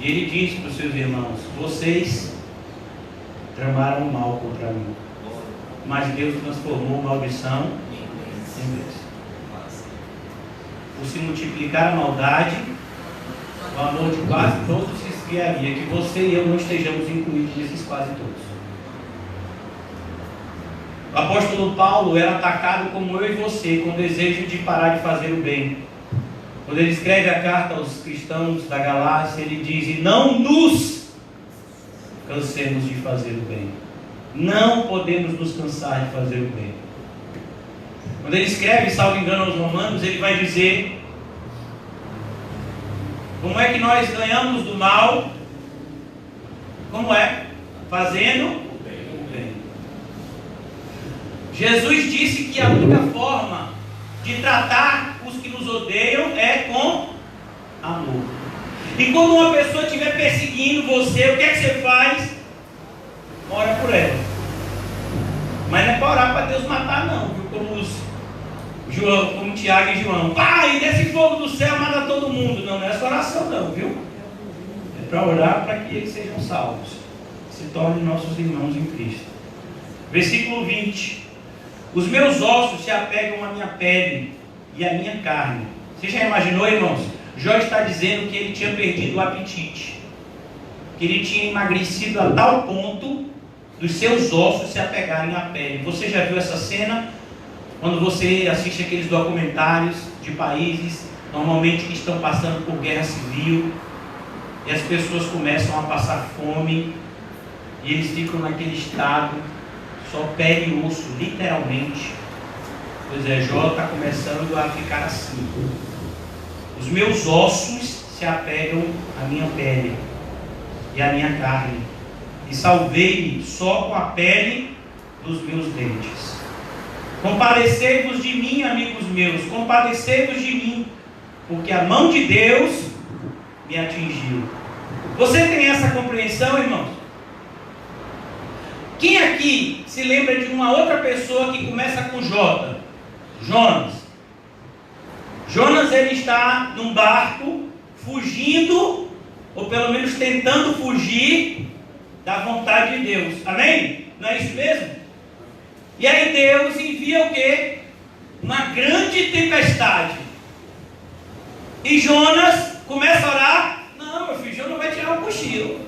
E ele disse para os seus irmãos: vocês tramaram mal contra mim, mas Deus transformou maldição em bênção. Por se multiplicar a maldade, o amor de quase todos se esfriaria. Que você e eu não estejamos incluídos nesses quase todos. O apóstolo Paulo era atacado como eu e você, com o desejo de parar de fazer o bem. Quando ele escreve a carta aos cristãos da Galácia, ele diz: e não nos cansemos de fazer o bem. Não podemos nos cansar de fazer o bem. Quando ele escreve, salvo engano, aos Romanos, ele vai dizer como é que nós ganhamos do mal. Como é? Fazendo o bem. Jesus disse que a única forma de tratar os que nos odeiam é com amor. E quando uma pessoa estiver perseguindo você, o que é que você faz? Ora por ela. Mas não é para orar para Deus matar não, viu? Como Tiago e João: Pai, desce fogo do céu, mata todo mundo. Não, não é essa oração não, viu? É para orar para que eles sejam salvos, se tornem nossos irmãos em Cristo. Versículo 20: os meus ossos se apegam à minha pele e à minha carne. Você já imaginou, irmãos? Jó está dizendo que ele tinha perdido o apetite, que ele tinha emagrecido a tal ponto dos seus ossos se apegarem à pele. Você já viu essa cena? Quando você assiste aqueles documentários de países, normalmente que estão passando por guerra civil, e as pessoas começam a passar fome, e eles ficam naquele estado, só pele e osso, literalmente. Pois é, Jó está começando a ficar assim. Os meus ossos se apegam à minha pele e à minha carne, e salvei-me só com a pele dos meus dentes. Compadecei-vos de mim, amigos meus, compadecei-vos de mim, porque a mão de Deus me atingiu. Você tem essa compreensão, irmãos? Quem aqui se lembra de uma outra pessoa que começa com J? Jonas. Jonas, ele está num barco, fugindo, ou pelo menos tentando fugir da vontade de Deus. Amém? Não é isso mesmo? E aí Deus envia o quê? Uma grande tempestade. E Jonas começa a orar. Não, meu filho, Jonas vai tirar um cochilo.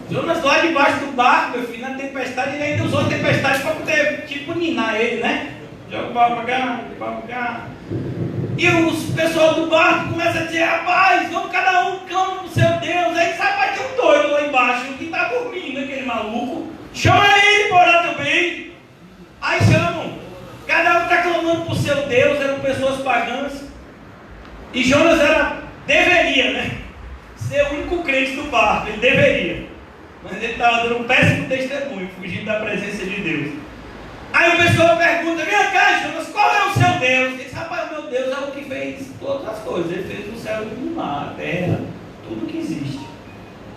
Jonas lá debaixo do barco, meu filho, na tempestade, ele ainda usou a tempestade para poder, tipo, ninar ele, né? Joga o barco para cá. E os pessoal do barco começam a dizer: rapaz, vamos cada um clama pro seu Deus. Aí sabe, vai ter um doido lá embaixo que está dormindo, aquele maluco. Chama ele para orar também. Aí chamam. Cada um está clamando pro seu Deus. Eram pessoas pagãs. E Jonas deveria, né? Ser o único crente do barco. Ele deveria. Mas ele estava dando um péssimo testemunho, fugindo da presença de Deus. Aí o pessoal pergunta: vem cá, Jonas, qual é o seu Deus? Ele diz: rapaz, o meu Deus é o que fez todas as coisas. Ele fez o céu e o mar, a terra, tudo que existe.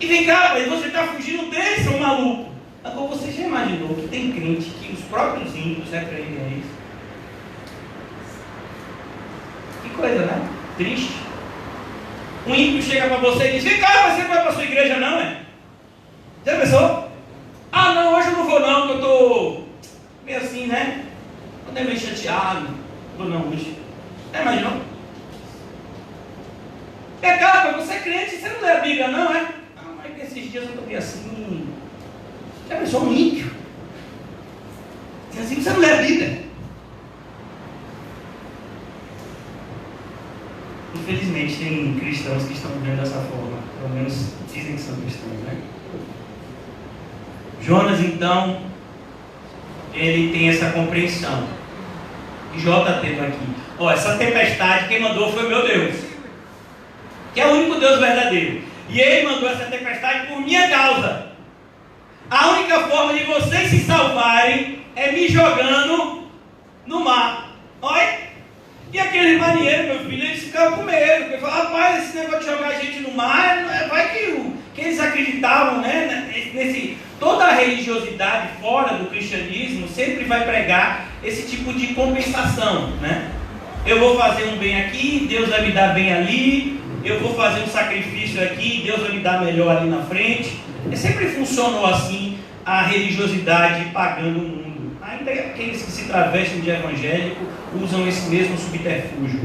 E vem cá, mas você está fugindo dele, seu maluco. Agora você já imaginou que tem crente que os próprios ímpios repreendem a isso? Que coisa, né? Triste. Um ímpio chega para você e diz: vem cá, mas você não vai para a sua igreja não, é? Já pensou? Ah não, hoje eu não vou não, porque eu estou meio assim, né? Estou meio chateado. Vou não hoje. Já imaginou? esses dias eu estou meio assim, que a pessoa é um ímpio. Diz assim, você não é líder. Infelizmente tem cristãos que estão vivendo dessa forma, pelo menos dizem que são cristãos, né? Jonas, então, ele tem essa compreensão. E Jó está tendo aqui. Essa tempestade, quem mandou foi meu Deus, que é o único Deus verdadeiro. E ele mandou essa tempestade por minha causa. A única forma de vocês se salvarem é me jogando no mar. Olha. E aquele marinheiro, meu filho, eles ficavam com medo. Porque falavam, rapaz, esse negócio de jogar a gente no mar, vai que eles acreditavam, né? Toda a religiosidade fora do cristianismo sempre vai pregar esse tipo de compensação, né? Eu vou fazer um bem aqui, Deus vai me dar bem ali. Eu vou fazer um sacrifício aqui, Deus vai me dar melhor ali na frente. Sempre funcionou assim a religiosidade pagã no mundo. Ainda aqueles que se travestem de evangélico usam esse mesmo subterfúgio.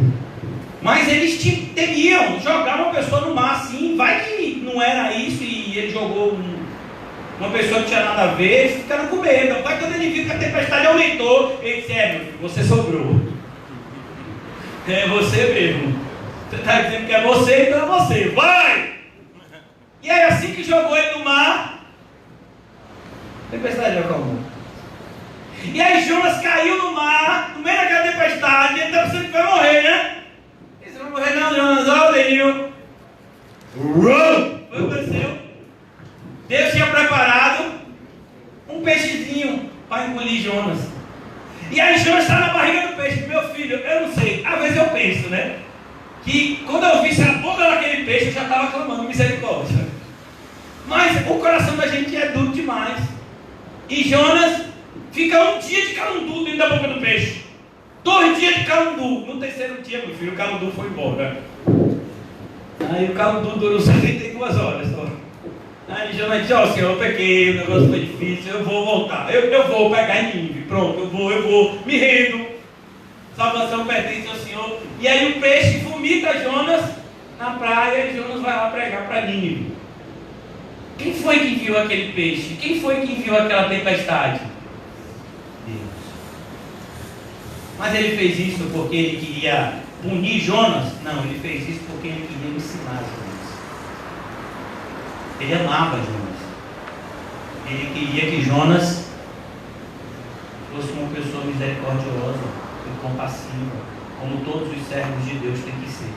Mas eles temiam jogar uma pessoa no mar assim. Vai que não era isso e ele jogou uma pessoa que tinha nada a ver. Eles ficaram com medo. Vai quando ele viu que a tempestade aumentou, ele disse, meu filho, você sobrou. É você mesmo. Você está dizendo que é você, então é você. Vai! E aí assim que jogou ele no mar, a tempestade acalmou. E aí Jonas caiu no mar, no meio daquela tempestade, e ele estava pensando que vai morrer, né? Ele disse, não vai morrer não, Jonas, olha o Denil. Foi o que aconteceu. Deus tinha preparado um peixezinho para engolir Jonas. E aí Jonas está na barriga do peixe. Meu filho, eu não sei, às vezes eu penso, né? Que quando eu visse a boca daquele peixe, eu já estava clamando misericórdia. Mas o coração da gente é duro demais. E Jonas fica um dia de calundu dentro da boca do peixe. 2 dias de calundu. No terceiro dia, meu filho, o calundu foi embora. Aí o calundu durou 72 horas. Aí Jonas disse, Senhor, eu peguei, o negócio foi difícil, eu vou voltar. Eu vou pegar em Nínive. Pronto, eu vou, me rendo. Salvação pertence ao Senhor. E aí o peixe vomita Jonas na praia e Jonas vai lá pregar para Nínive. Quem foi que enviou aquele peixe? Quem foi que enviou aquela tempestade? Deus. Mas ele fez isso porque ele queria punir Jonas? Não, ele fez isso porque ele queria ensinar Jonas. Ele amava Jonas. Ele queria que Jonas fosse uma pessoa misericordiosa e compassiva, como todos os servos de Deus têm que ser.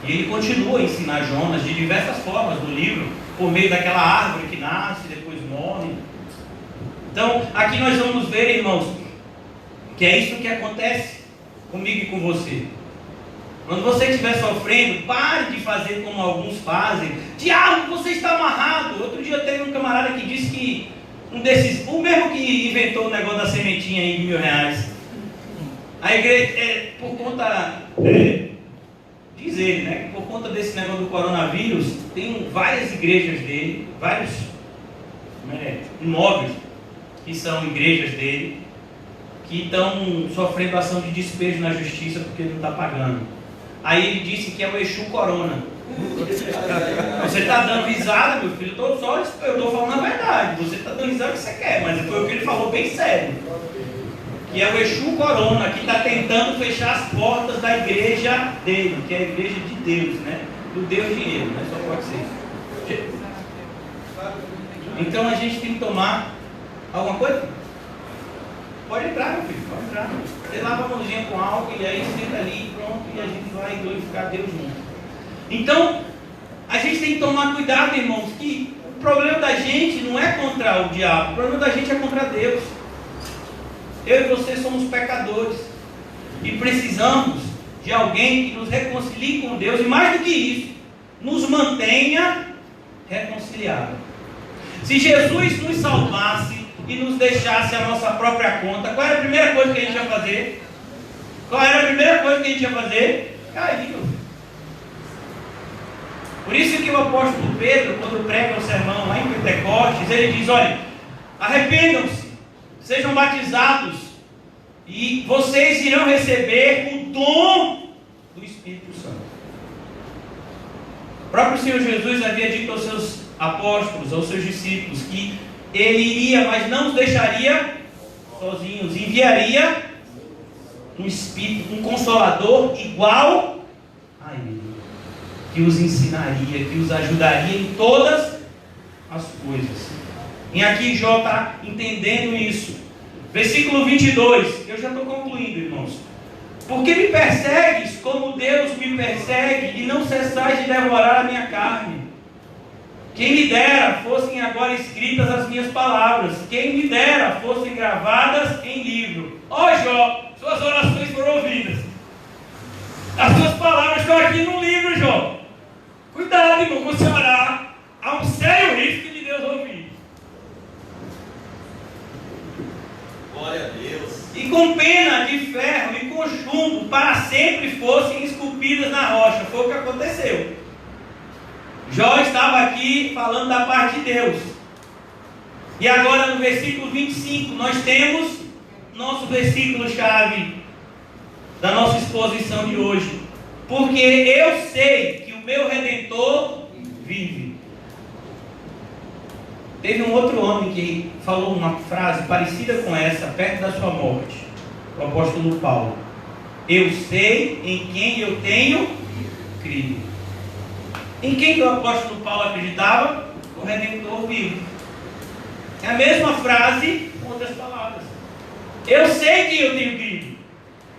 E ele continua a ensinar Jonas de diversas formas no livro, por meio daquela árvore que nasce e depois morre. Então, aqui nós vamos ver, irmãos, que é isso que acontece comigo e com você. Quando você estiver sofrendo, pare de fazer como alguns fazem. Diabo, você está amarrado. Outro dia teve um camarada que disse que o mesmo que inventou o negócio da sementinha aí de R$1.000. A igreja, por conta... diz ele, né, que por conta desse negócio do coronavírus, tem várias igrejas dele, vários imóveis que são igrejas dele, que estão sofrendo ação de despejo na justiça porque ele não está pagando. Aí ele disse que é o Exu Corona. Você está dando risada, meu filho, eu estou falando a verdade. Você está dando risada o que você quer, mas foi o que ele falou bem sério. Que é o Exu Corona, que está tentando fechar as portas da igreja dele, que é a igreja de Deus, né? Do Deus dinheiro, né? Só pode ser. Então a gente tem que tomar alguma coisa? Pode entrar, meu filho, pode entrar. Você lava a mãozinha com álcool e aí senta ali, pronto, e a gente vai glorificar Deus junto. Então, a gente tem que tomar cuidado, irmãos, que o problema da gente não é contra o diabo, o problema da gente é contra Deus. Eu e você somos pecadores e precisamos de alguém que nos reconcilie com Deus e, mais do que isso, nos mantenha reconciliados. Se Jesus nos salvasse e nos deixasse a nossa própria conta, qual era a primeira coisa que a gente ia fazer? Qual era a primeira coisa que a gente ia fazer? Cair. Por isso que o apóstolo Pedro, quando prega o sermão lá em Pentecostes, ele diz, olha, arrependam-se, sejam batizados e vocês irão receber o dom do Espírito Santo. próprio Senhor Jesus havia dito aos seus apóstolos, aos seus discípulos, que Ele iria, mas não os deixaria sozinhos, enviaria um Espírito, um Consolador igual a Ele, que os ensinaria, que os ajudaria em todas as coisas. E aqui Jó está entendendo isso. Versículo 22, eu já estou concluindo, irmãos. Porque me persegues como Deus me persegue, e não cessais de devorar a minha carne. Quem me dera fossem agora escritas as minhas palavras, quem me dera fossem gravadas em livro. Ó Jó, suas orações foram ouvidas. As suas palavras estão aqui no livro, Jó. Cuidado, irmão, quando você orar, há um sério risco de Deus ouvir. Glória a Deus. E com pena de ferro e com chumbo para sempre fossem esculpidas na rocha. Foi o que aconteceu. Jó estava aqui falando da parte de Deus. E agora no versículo 25 nós temos nosso versículo-chave da nossa exposição de hoje. Porque eu sei que o meu Redentor vive. Teve um outro homem que falou uma frase parecida com essa, perto da sua morte. O apóstolo Paulo. Eu sei em quem eu tenho crido. Em quem o apóstolo Paulo acreditava? O Redentor vivo. É a mesma frase, com outras palavras. Eu sei que eu tenho crido.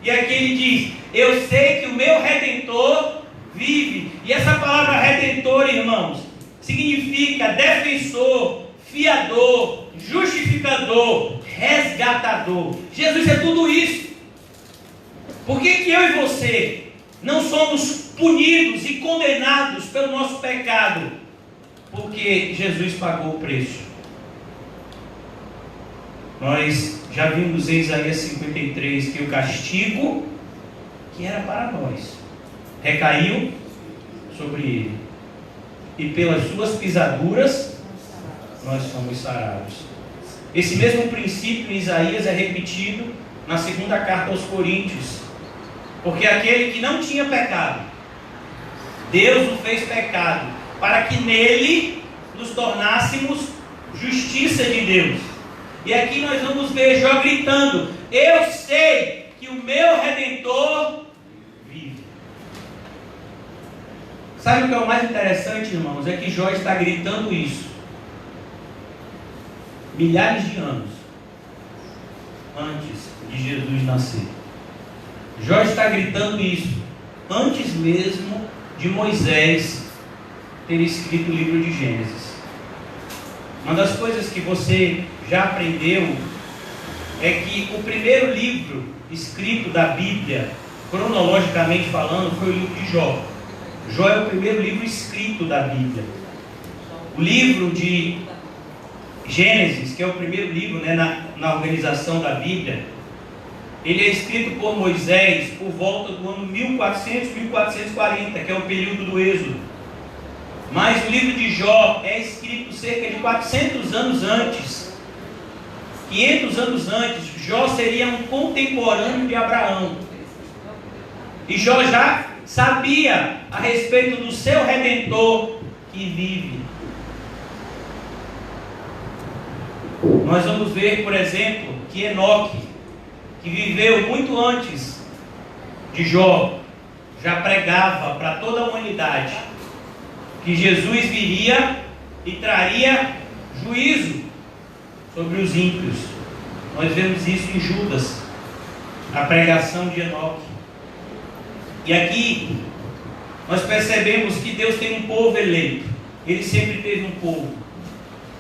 E aqui ele diz, eu sei que o meu Redentor vive. E essa palavra Redentor, irmãos, significa defensor, fiador, justificador, resgatador. Jesus é tudo isso. Por que eu e você não somos punidos e condenados pelo nosso pecado? Porque Jesus pagou o preço. Nós já vimos em Isaías 53 que o castigo que era para nós recaiu sobre ele, e pelas suas pisaduras nós somos sarados. Esse mesmo princípio em Isaías é repetido na segunda carta aos Coríntios. Porque aquele que não tinha pecado, Deus o fez pecado, para que nele nos tornássemos justiça de Deus. E aqui nós vamos ver Jó gritando, eu sei que o meu Redentor vive. Sabe o que é o mais interessante, irmãos? É que Jó está gritando isso milhares de anos antes de Jesus nascer. Jó está gritando isso antes mesmo de Moisés ter escrito o livro de Gênesis. Uma das coisas que você já aprendeu é que o primeiro livro escrito da Bíblia, cronologicamente falando, foi o livro de Jó. Jó é o primeiro livro escrito da Bíblia. O livro de Gênesis, que é o primeiro livro, na organização da Bíblia, ele é escrito por Moisés por volta do ano 1400, 1440, que é o período do Êxodo. Mas o livro de Jó é escrito cerca de 400 anos antes. 500 anos antes, Jó seria um contemporâneo de Abraão. E Jó já sabia a respeito do seu Redentor que vive. Nós vamos ver, por exemplo, que Enoque, que viveu muito antes de Jó, já pregava para toda a humanidade que Jesus viria e traria juízo sobre os ímpios. Nós vemos isso em Judas, a pregação de Enoque. E aqui nós percebemos que Deus tem um povo eleito. Ele sempre teve um povo.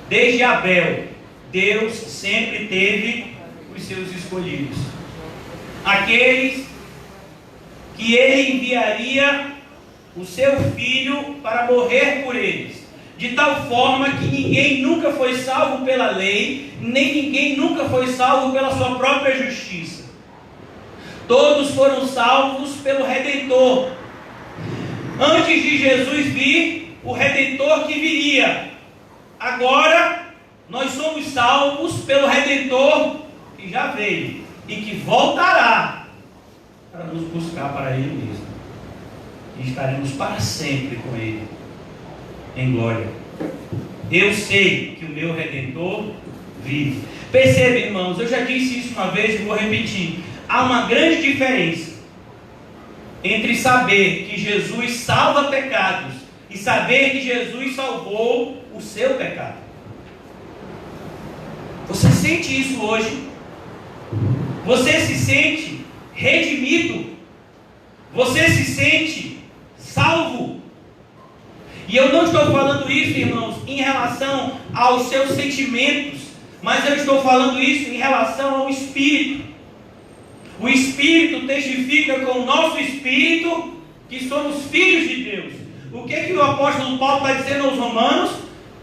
Desde Abel, Deus sempre teve os seus escolhidos, aqueles que Ele enviaria o seu Filho para morrer por eles, de tal forma que ninguém nunca foi salvo pela lei, nem ninguém nunca foi salvo pela sua própria justiça. Todos foram salvos pelo Redentor. Antes de Jesus vir, o Redentor que viria. Agora, nós somos salvos pelo Redentor que já veio e que voltará para nos buscar para Ele mesmo. E estaremos para sempre com Ele. em glória. Eu sei que o meu Redentor vive. Perceba, irmãos, eu já disse isso uma vez e vou repetir. Há uma grande diferença entre saber que Jesus salva pecados e saber que Jesus salvou o seu pecado. Você sente isso hoje? Você se sente redimido? Você se sente salvo? E eu não estou falando isso, irmãos, em relação aos seus sentimentos, mas eu estou falando isso em relação ao Espírito. O Espírito testifica com o nosso Espírito que somos filhos de Deus. O que o apóstolo Paulo está dizendo aos Romanos?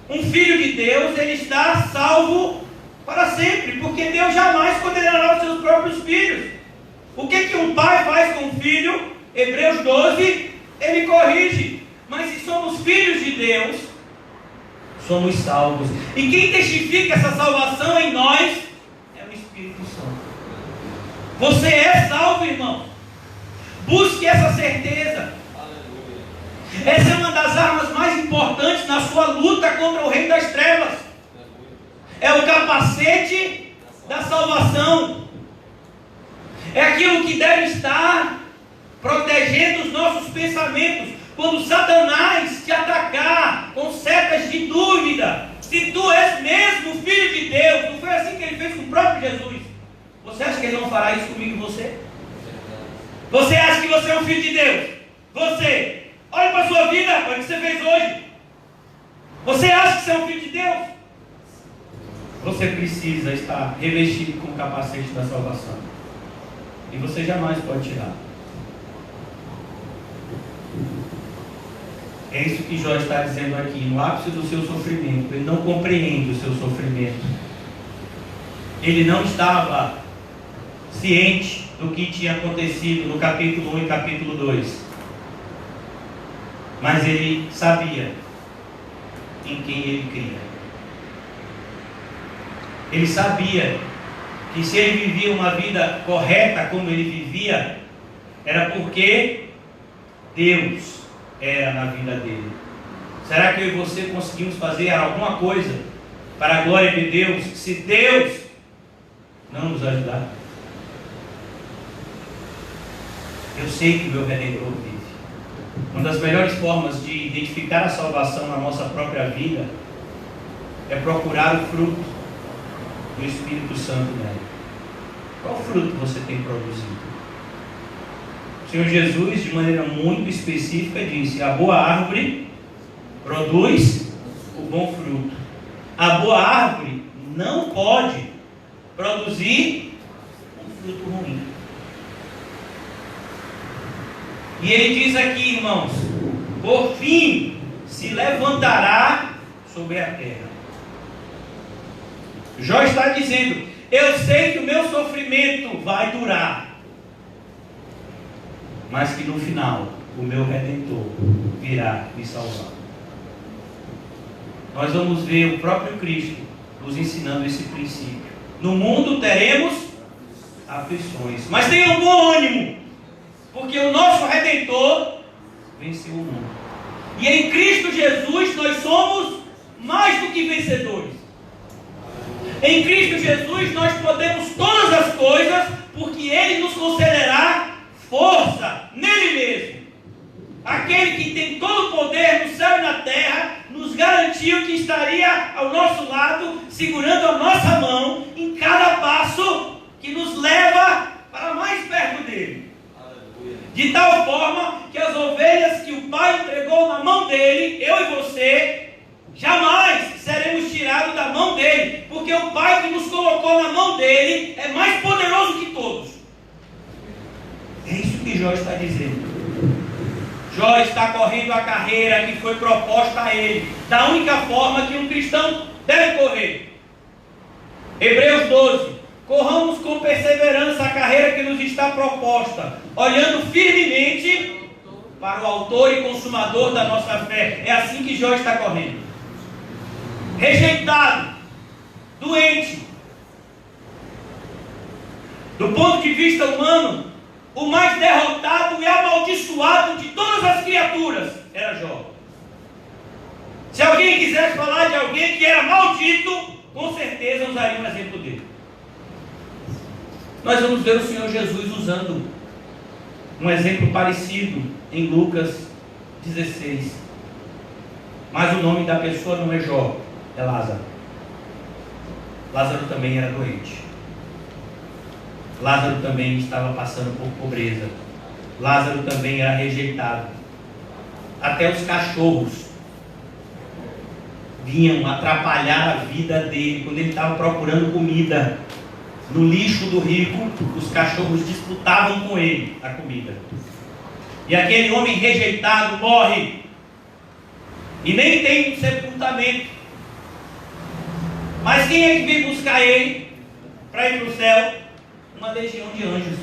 Um filho de Deus, ele está salvo para sempre, porque Deus jamais condenará os seus próprios filhos. O que um pai faz com o filho? Hebreus 12, ele corrige. Mas se somos filhos de Deus, somos salvos. E quem testifica essa salvação em nós é o Espírito Santo. Você é salvo, irmão. Busque essa certeza. Essa é uma das armas mais importantes na sua luta contra o reino das trevas. É o capacete da salvação. É aquilo que deve estar protegendo os nossos pensamentos. Quando Satanás te atacar com setas de dúvida, se tu és mesmo filho de Deus, não foi assim que ele fez com o próprio Jesus. Você acha que ele não fará isso comigo e você? Você acha que você é um filho de Deus? Você, olha para a sua vida, olha o que você fez hoje. Você acha que você é um filho de Deus? Você precisa estar revestido com o capacete da salvação. E você jamais pode tirar. É isso que Jó está dizendo aqui, no ápice do seu sofrimento. Ele não compreende o seu sofrimento. Ele não estava ciente do que tinha acontecido no capítulo 1 e capítulo 2. Mas ele sabia em quem ele cria. Ele sabia que se ele vivia uma vida correta como ele vivia, era porque Deus era na vida dele. Será que eu e você conseguimos fazer alguma coisa para a glória de Deus, se Deus não nos ajudar? Eu sei que o meu Redentor vive. Uma das melhores formas de identificar a salvação na nossa própria vida é procurar o fruto do Espírito Santo nela. Qual fruto você tem produzido? O Senhor Jesus, de maneira muito específica, disse: a boa árvore produz o bom fruto. A boa árvore não pode produzir um fruto ruim. E ele diz aqui, irmãos: por fim se levantará sobre a terra. Jó está dizendo: eu sei que o meu sofrimento vai durar, mas que no final o meu Redentor virá me salvar. Nós vamos ver o próprio Cristo nos ensinando esse princípio. No mundo teremos aflições, mas tenham bom ânimo, porque o nosso Redentor venceu o mundo. E em Cristo Jesus nós somos mais do que vencedores. Em Cristo Jesus nós podemos todas as coisas, porque Ele nos concederá força nele mesmo. Aquele que tem todo o poder no céu e na terra nos garantiu que estaria ao nosso lado, segurando a nossa mão em cada passo que nos leva para mais perto dele. Aleluia. De tal forma que as ovelhas que o Pai entregou na mão dele, eu e você, jamais seremos tirados da mão dele, porque o Pai que nos colocou na mão dele é mais poderoso que todos. É isso que Jó está dizendo. Jó está correndo a carreira que foi proposta a ele, da única forma que um cristão deve correr. Hebreus 12: corramos com perseverança a carreira que nos está proposta, olhando firmemente para o autor e consumador da nossa fé. É assim que Jó está correndo. Rejeitado, doente, do ponto de vista humano, o mais derrotado e amaldiçoado de todas as criaturas era Jó. quisesse falar de alguém que era maldito, com certeza usaria um exemplo dele. Nós vamos ver o Senhor Jesus usando um exemplo parecido em Lucas 16. Mas o nome da pessoa não é Jó, é Lázaro. Lázaro também era doente. Lázaro também estava passando por pobreza. Lázaro também era rejeitado. Até os cachorros vinham atrapalhar a vida dele quando ele estava procurando comida. No lixo do rico, os cachorros disputavam com ele a comida. E aquele homem rejeitado morre. E nem tem um sepultamento. Mas quem é que veio buscar ele para ir para o céu? Uma legião de anjos.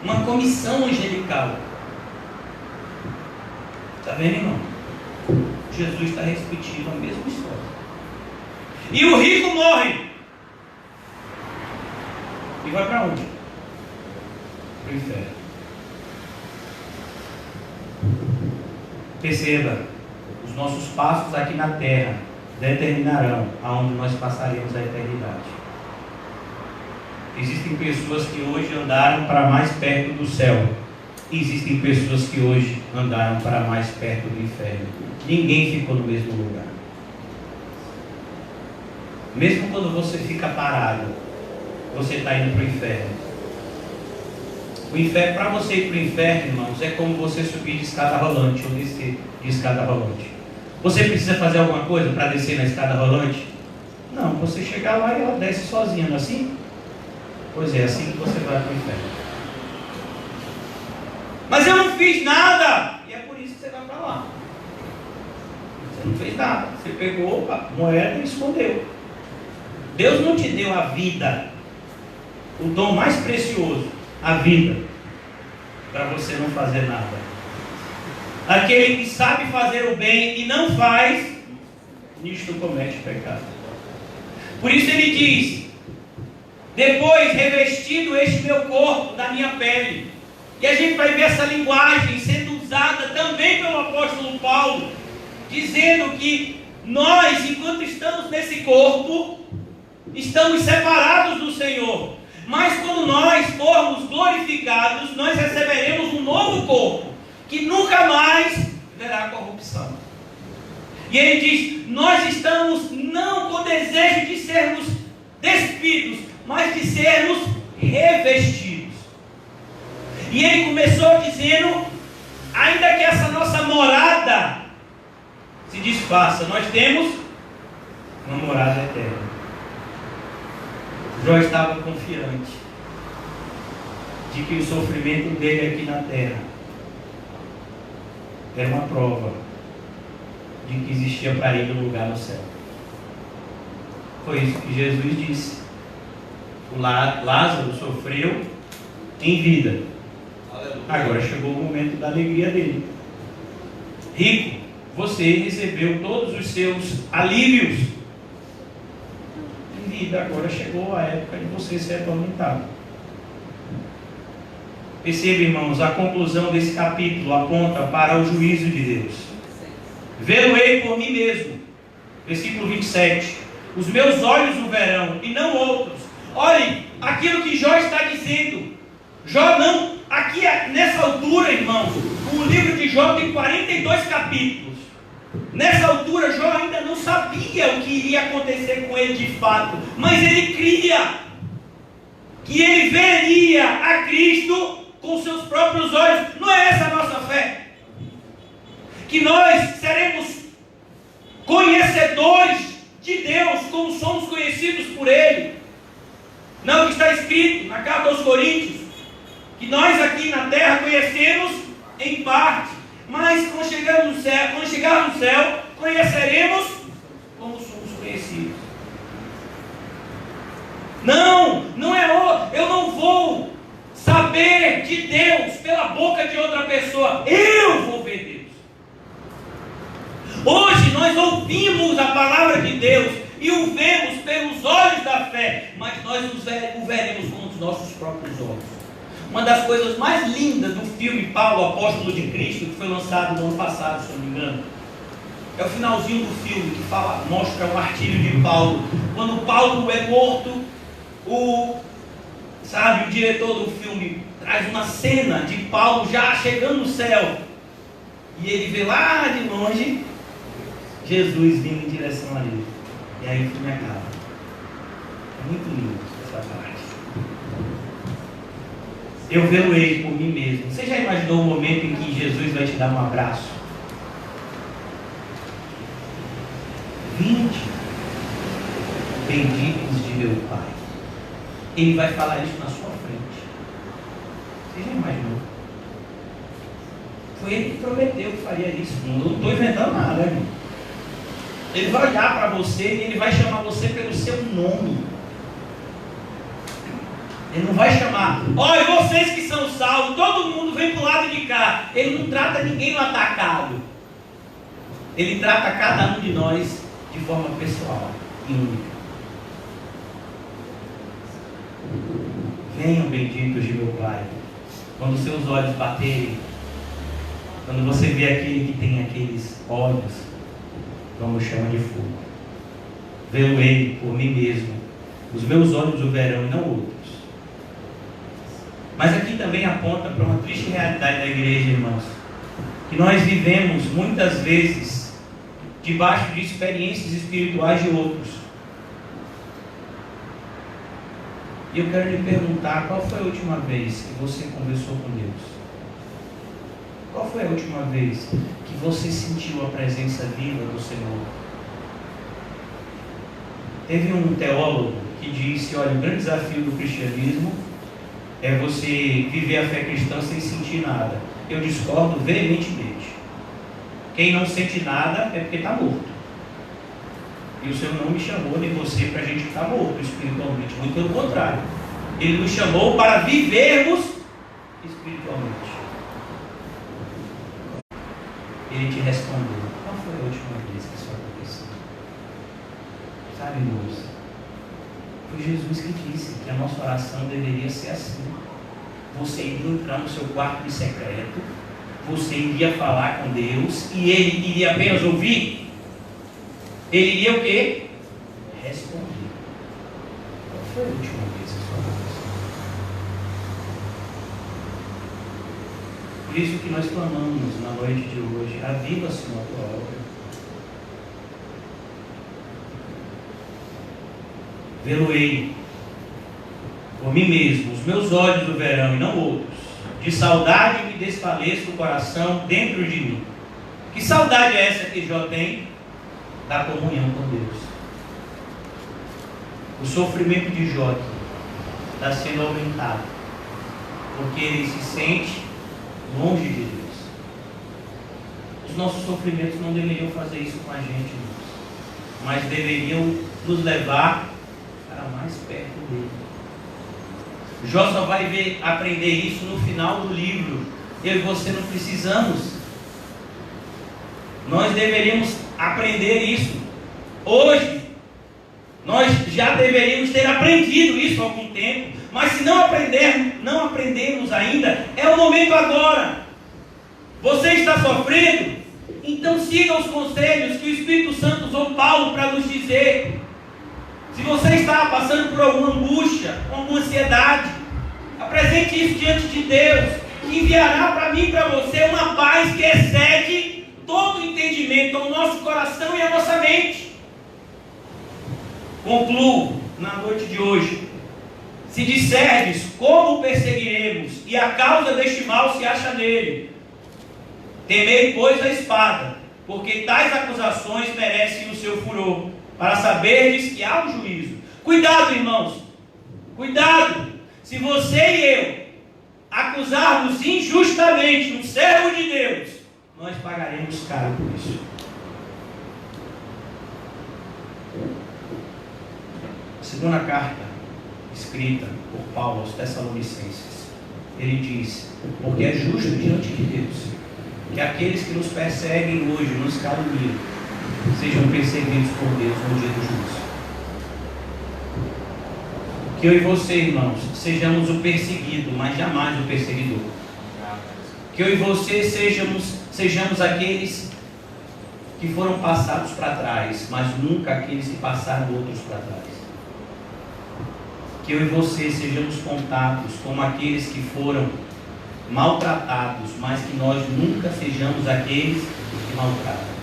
Uma comissão angelical. Está vendo, irmão? Jesus está repetindo a mesma história. E o rico morre. E vai para onde? Para o inferno. Perceba, os nossos passos aqui na terra determinarão aonde nós passaremos a eternidade. Existem pessoas que hoje andaram para mais perto do céu. Existem pessoas que hoje andaram para mais perto do inferno. Ninguém ficou no mesmo lugar. Mesmo quando você fica parado, você está indo para o inferno. O inferno, para você ir para o inferno, irmãos, é como você subir de escada rolante ou descer de escada rolante. Você precisa fazer alguma coisa para descer na escada rolante? Não, você chegar lá e ela desce sozinha, não é assim? Pois é, assim que você vai para o inferno. Mas eu não fiz nada! E é por isso que você vai para lá. Você não fez nada. Você pegou a moeda e escondeu. Deus não te deu a vida, o dom mais precioso, a vida, para você não fazer nada. Aquele que sabe fazer o bem e não faz, nisto comete pecado. Por isso ele diz: depois revestido este meu corpo da minha pele. E a gente vai ver essa linguagem sendo usada também pelo apóstolo Paulo, dizendo que nós, enquanto estamos nesse corpo, estamos separados do Senhor. Mas quando nós formos glorificados, nós receberemos um novo corpo, que nunca mais verá corrupção. E ele diz: nós estamos não com desejo de sermos despidos, mas de sermos revestidos. E ele começou dizendo: ainda que essa nossa morada se desfaça, nós temos uma morada eterna. Jó estava confiante de que o sofrimento dele aqui na terra era uma prova de que existia para ele um lugar no céu. Foi isso que Jesus disse. O Lázaro sofreu em vida. Agora chegou o momento da alegria dele. Rico, você recebeu todos os seus alívios em vida. Agora chegou a época de você ser atormentado. Perceba, irmãos, a conclusão desse capítulo aponta para o juízo de Deus. Vê-lo-ei por mim mesmo. Versículo 27. Os meus olhos o verão e não outros. Olhem aquilo que Jó está dizendo. Jó não, aqui nessa altura, irmãos, o livro de Jó tem 42 capítulos. Nessa altura, Jó ainda não sabia o que iria acontecer com ele de fato, mas ele cria que ele veria a Cristo com seus próprios olhos. Não é essa a nossa fé? Que nós seremos conhecedores de Deus como somos conhecidos por Ele. Não o que está escrito na carta aos Coríntios, que nós aqui na terra conhecemos em parte, mas quando chegar no céu, conheceremos como somos conhecidos. Não é eu não vou saber de Deus pela boca de outra pessoa, eu vou ver Deus. Hoje nós ouvimos a palavra de Deus e o vemos pelos olhos da fé, mas nós o veremos com os nossos próprios olhos. Uma das coisas mais lindas do filme Paulo, Apóstolo de Cristo, que foi lançado no ano passado, se não me engano, É o finalzinho do filme que mostra o martírio de Paulo. Quando Paulo é morto, o diretor do filme traz uma cena de Paulo já chegando no céu. E ele vê lá de longe Jesus vindo em direção a ele. E aí o filme acaba. É muito lindo essa parte. Eu vê-lo-ei por mim mesmo. Você já imaginou o momento em que Jesus vai te dar um abraço? 20 benditos de meu Pai. Ele vai falar isso na sua frente. Você já imaginou? Foi ele que prometeu que faria isso. Não estou inventando nada, irmão. Ele vai olhar para você e ele vai chamar você pelo seu nome. Ele não vai chamar, olha, vocês que são salvos, todo mundo vem para o lado de cá. Ele não trata ninguém no atacado. Ele trata cada um de nós de forma pessoal e única. Venham benditos de meu Pai. Quando seus olhos baterem, quando você vê aquele que tem aqueles olhos, como chama de fogo, vê-lo-ei por mim mesmo. Os meus olhos o verão e não outros. Mas aqui também aponta para uma triste realidade da igreja, irmãos, que nós vivemos muitas vezes debaixo de experiências espirituais de outros. E eu quero lhe perguntar, qual foi a última vez que você conversou com Deus? Qual foi a última vez que você sentiu a presença viva do Senhor? Teve um teólogo que disse, olha, o grande desafio do cristianismo é você viver a fé cristã sem sentir nada. Eu discordo veementemente. Quem não sente nada é porque está morto. E o Senhor não me chamou, nem você, para a gente estar morto espiritualmente. Muito pelo contrário. Ele nos chamou para vivermos espiritualmente. Ele te respondeu. Qual foi a última vez que isso aconteceu? Sabe, irmãos? Foi Jesus que disse que a nossa oração deveria ser assim. Você iria entrar no seu quarto de secreto, você iria falar com Deus e Ele iria apenas ouvir. Ele iria o quê? Responder. Qual foi a última vez que isso aconteceu? Por isso que nós clamamos na noite de hoje, aviva, Senhor, a tua obra. Vê-lo-ei por mim mesmo, os meus olhos o verão e não outros. De saudade me desfaleça o coração dentro de mim. Que saudade é essa que Jó tem? Da comunhão com Deus. O sofrimento de Jó aqui está sendo aumentado, porque ele se sente longe de Deus. Os nossos sofrimentos não deveriam fazer isso com a gente, mas deveriam nos levar para mais perto dele. Jó só vai aprender isso no final do livro. Eu e você não precisamos. Nós deveríamos aprender isso hoje. Nós já deveríamos ter aprendido isso há algum tempo. Mas se não aprendermos ainda, é o momento agora. Você está sofrendo? Então siga os conselhos que o Espírito Santo usou Paulo para nos dizer. Se você está passando por alguma angústia, alguma ansiedade, apresente isso diante de Deus, que enviará para mim e para você uma paz que excede todo entendimento ao nosso coração e à nossa mente. Concluo na noite de hoje. Se disserdes como o perseguiremos, e a causa deste mal se acha nele, temei, pois, a espada, porque tais acusações merecem o seu furor, para saberdes que há um juízo. Cuidado, irmãos, cuidado. Se você e eu acusarmos injustamente um servo de Deus, nós pagaremos caro por isso. A segunda carta escrita por Paulo aos Tessalonicenses, ele diz: porque é justo diante de Deus que aqueles que nos perseguem hoje, nos caluniam, sejam perseguidos por Deus no dia do juízo. Que eu e você, irmãos, sejamos o perseguido, mas jamais o perseguidor. Que eu e você sejamos aqueles que foram passados para trás, mas nunca aqueles que passaram outros para trás. Que eu e você sejamos contados como aqueles que foram maltratados, mas que nós nunca sejamos aqueles que maltratam.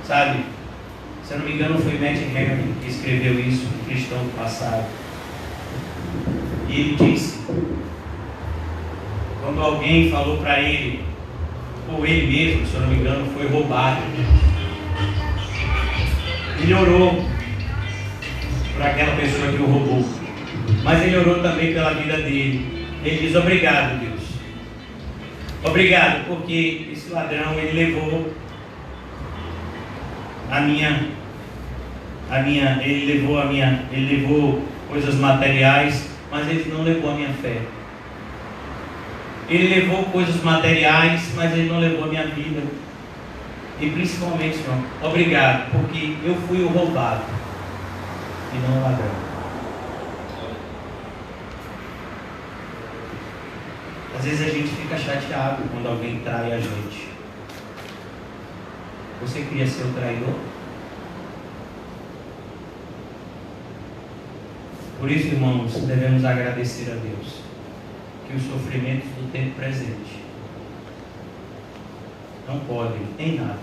Sabe, se eu não me engano foi Matt Henry que escreveu isso, um cristão do passado. E ele disse, quando alguém falou para ele, ou ele mesmo, se eu não me engano, foi roubado, ele orou por aquela pessoa que o roubou, mas ele orou também pela vida dele. Ele diz: obrigado, Deus, obrigado, porque esse ladrão, ele levou ele levou coisas materiais, mas ele não levou a minha fé. Ele levou coisas materiais, mas ele não levou a minha vida. E principalmente, Senhor, obrigado, porque eu fui o roubado e não o ladrão. Às vezes a gente fica chateado quando alguém trai a gente. Você queria ser o traidor? Por isso, irmãos, devemos agradecer a Deus que os sofrimentos do tempo presente não podem, em nada,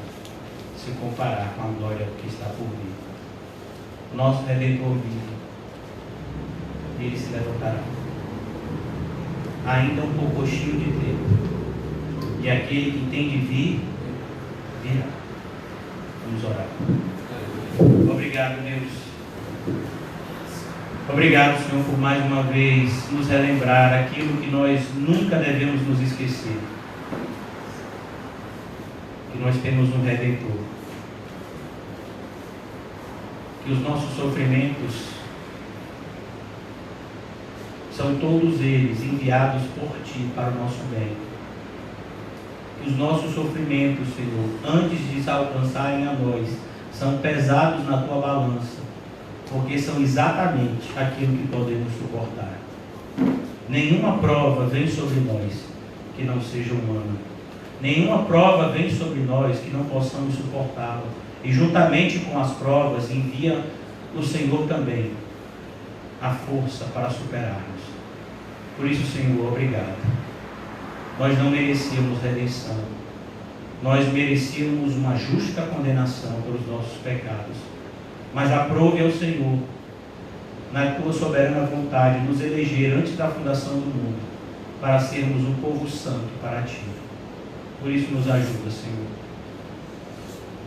se comparar com a glória que está por vir. Nosso Redentor vive, ele se levantará. Ainda um pouquinho de tempo, e aquele que tem de vir, virá. Vamos orar. Obrigado, Deus. Obrigado, Senhor, por mais uma vez nos relembrar aquilo que nós nunca devemos nos esquecer. Que nós temos um Redentor. Que os nossos sofrimentos são todos eles enviados por Ti para o nosso bem. Que os nossos sofrimentos, Senhor, antes de alcançarem a nós, são pesados na Tua balança, porque são exatamente aquilo que podemos suportar. Nenhuma prova vem sobre nós que não seja humana. Nenhuma prova vem sobre nós que não possamos suportá-la. E juntamente com as provas, envia o Senhor também a força para superarmos. Por isso, Senhor, obrigado. Nós não merecíamos redenção. Nós merecíamos uma justa condenação pelos nossos pecados. Mas aprove ao Senhor, na Tua soberana vontade, nos eleger antes da fundação do mundo, para sermos um povo santo para Ti. Por isso nos ajuda, Senhor,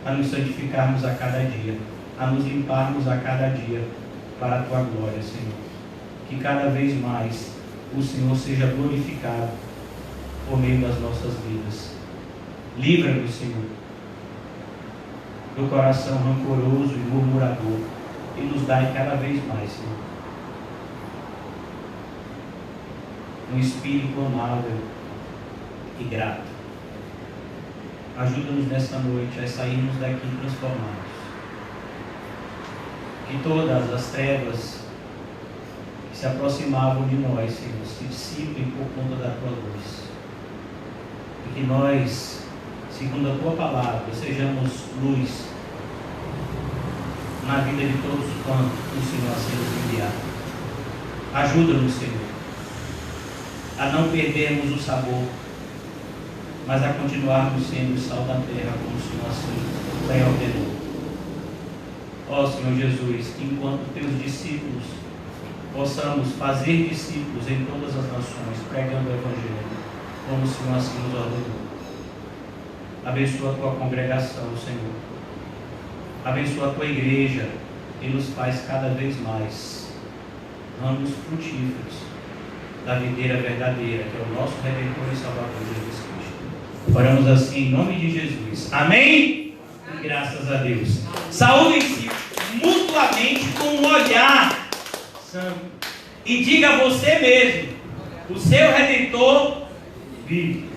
a nos santificarmos a cada dia, a nos limparmos a cada dia, para a Tua glória, Senhor. Que cada vez mais o Senhor seja glorificado por meio das nossas vidas. Livra-nos, Senhor, do coração rancoroso e murmurador, e nos dai cada vez mais, Senhor, um espírito amável e grato. Ajuda-nos nesta noite a sairmos daqui transformados. Que todas as trevas que se aproximavam de nós, Senhor, se dissipem por conta da Tua luz. E que nós, segundo a Tua palavra, sejamos luz na vida de todos quantos o Senhor assim nos enviar. Ajuda-nos, Senhor, a não perdermos o sabor, mas a continuarmos sendo o sal da terra, como o Senhor assim bem ordenou. Ó Senhor Jesus, que enquanto Teus discípulos possamos fazer discípulos em todas as nações, pregando o Evangelho, como o Senhor assim nos ordenou. Abençoa a Tua congregação, Senhor. Abençoa a Tua igreja e nos faz cada vez mais ramos frutíferos da videira verdadeira, que é o nosso Redentor e Salvador Jesus Cristo. Oramos assim em nome de Jesus. Amém? E graças a Deus. Saúdem-se mutuamente com um olhar santo. E diga a você mesmo: o seu Redentor vive.